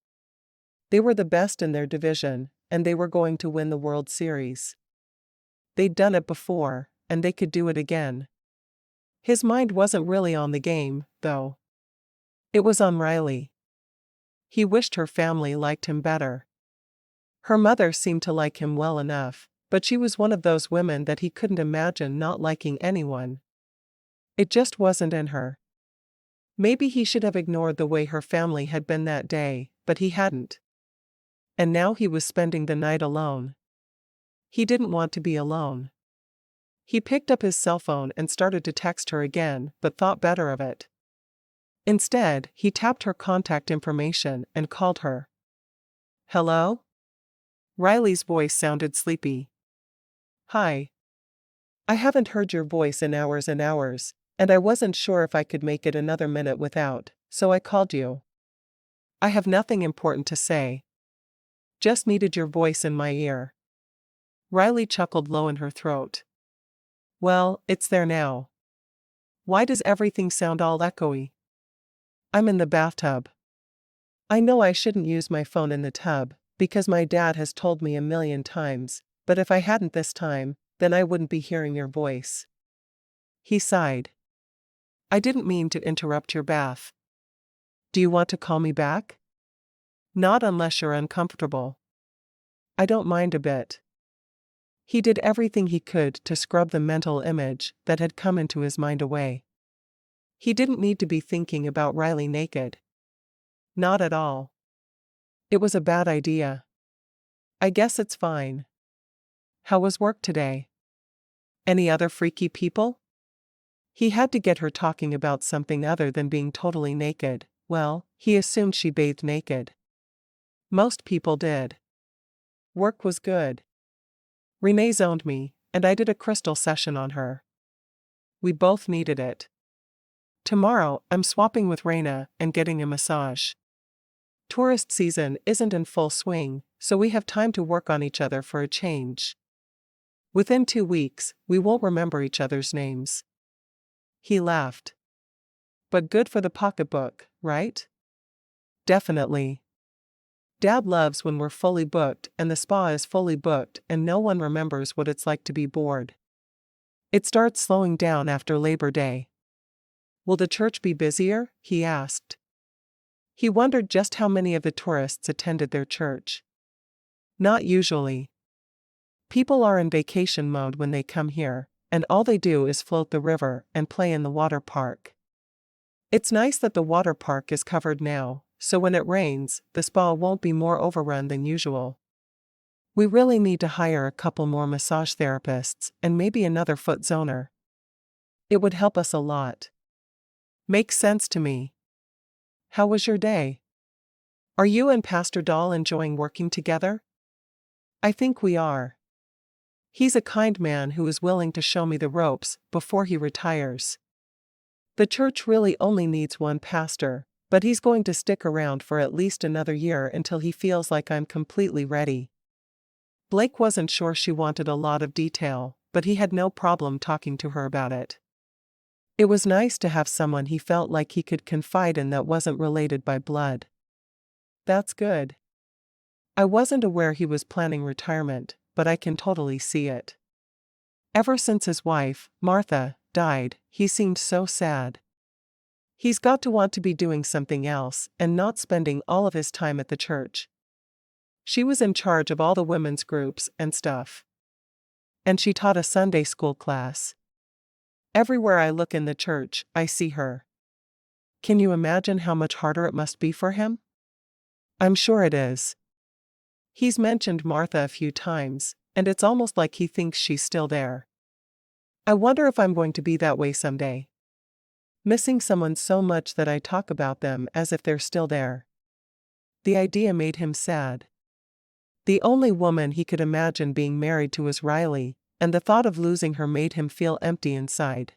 Speaker 1: They were the best in their division, and they were going to win the World Series. They'd done it before, and they could do it again. His mind wasn't really on the game, though. It was on Riley. He wished her family liked him better. Her mother seemed to like him well enough, but she was one of those women that he couldn't imagine not liking anyone. It just wasn't in her. Maybe he should have ignored the way her family had been that day, but he hadn't. And now he was spending the night alone. He didn't want to be alone. He picked up his cell phone and started to text her again, but thought better of it. Instead, he tapped her contact information and called her. Hello? Riley's voice sounded sleepy. Hi. I haven't heard your voice in hours and hours, and I wasn't sure if I could make it another minute without, so I called you. I have nothing important to say. Just needed your voice in my ear. Riley chuckled low in her throat. Well, it's there now. Why does everything sound all echoey? I'm in the bathtub. I know I shouldn't use my phone in the tub, because my dad has told me a million times, but if I hadn't this time, then I wouldn't be hearing your voice. He sighed. I didn't mean to interrupt your bath. Do you want to call me back? Not unless you're uncomfortable. I don't mind a bit. He did everything he could to scrub the mental image that had come into his mind away. He didn't need to be thinking about Riley naked. Not at all. It was a bad idea. I guess it's fine. How was work today? Any other freaky people? He had to get her talking about something other than being totally naked. Well, he assumed she bathed naked. Most people did. Work was good. Renee zoned me, and I did a crystal session on her. We both needed it. Tomorrow, I'm swapping with Raina and getting a massage. Tourist season isn't in full swing, so we have time to work on each other for a change. Within 2 weeks, we won't remember each other's names. He laughed. But good for the pocketbook, right? Definitely. Dad loves when we're fully booked and the spa is fully booked and no one remembers what it's like to be bored. It starts slowing down after Labor Day. Will the church be busier? He asked. He wondered just how many of the tourists attended their church. Not usually. People are in vacation mode when they come here, and all they do is float the river and play in the water park. It's nice that the water park is covered now, so when it rains, the spa won't be more overrun than usual. We really need to hire a couple more massage therapists and maybe another foot zoner. It would help us a lot. Makes sense to me. How was your day? Are you and Pastor Dahl enjoying working together? I think we are. He's a kind man who is willing to show me the ropes before he retires. The church really only needs one pastor, but he's going to stick around for at least another year until he feels like I'm completely ready. Blake wasn't sure she wanted a lot of detail, but he had no problem talking to her about it. It was nice to have someone he felt like he could confide in that wasn't related by blood. That's good. I wasn't aware he was planning retirement, but I can totally see it. Ever since his wife, Martha, died, he seemed so sad. He's got to want to be doing something else and not spending all of his time at the church. She was in charge of all the women's groups and stuff. And she taught a Sunday school class. Everywhere I look in the church, I see her. Can you imagine how much harder it must be for him? I'm sure it is. He's mentioned Martha a few times, and it's almost like he thinks she's still there. I wonder if I'm going to be that way someday. Missing someone so much that I talk about them as if they're still there. The idea made him sad. The only woman he could imagine being married to was Riley, and the thought of losing her made him feel empty inside.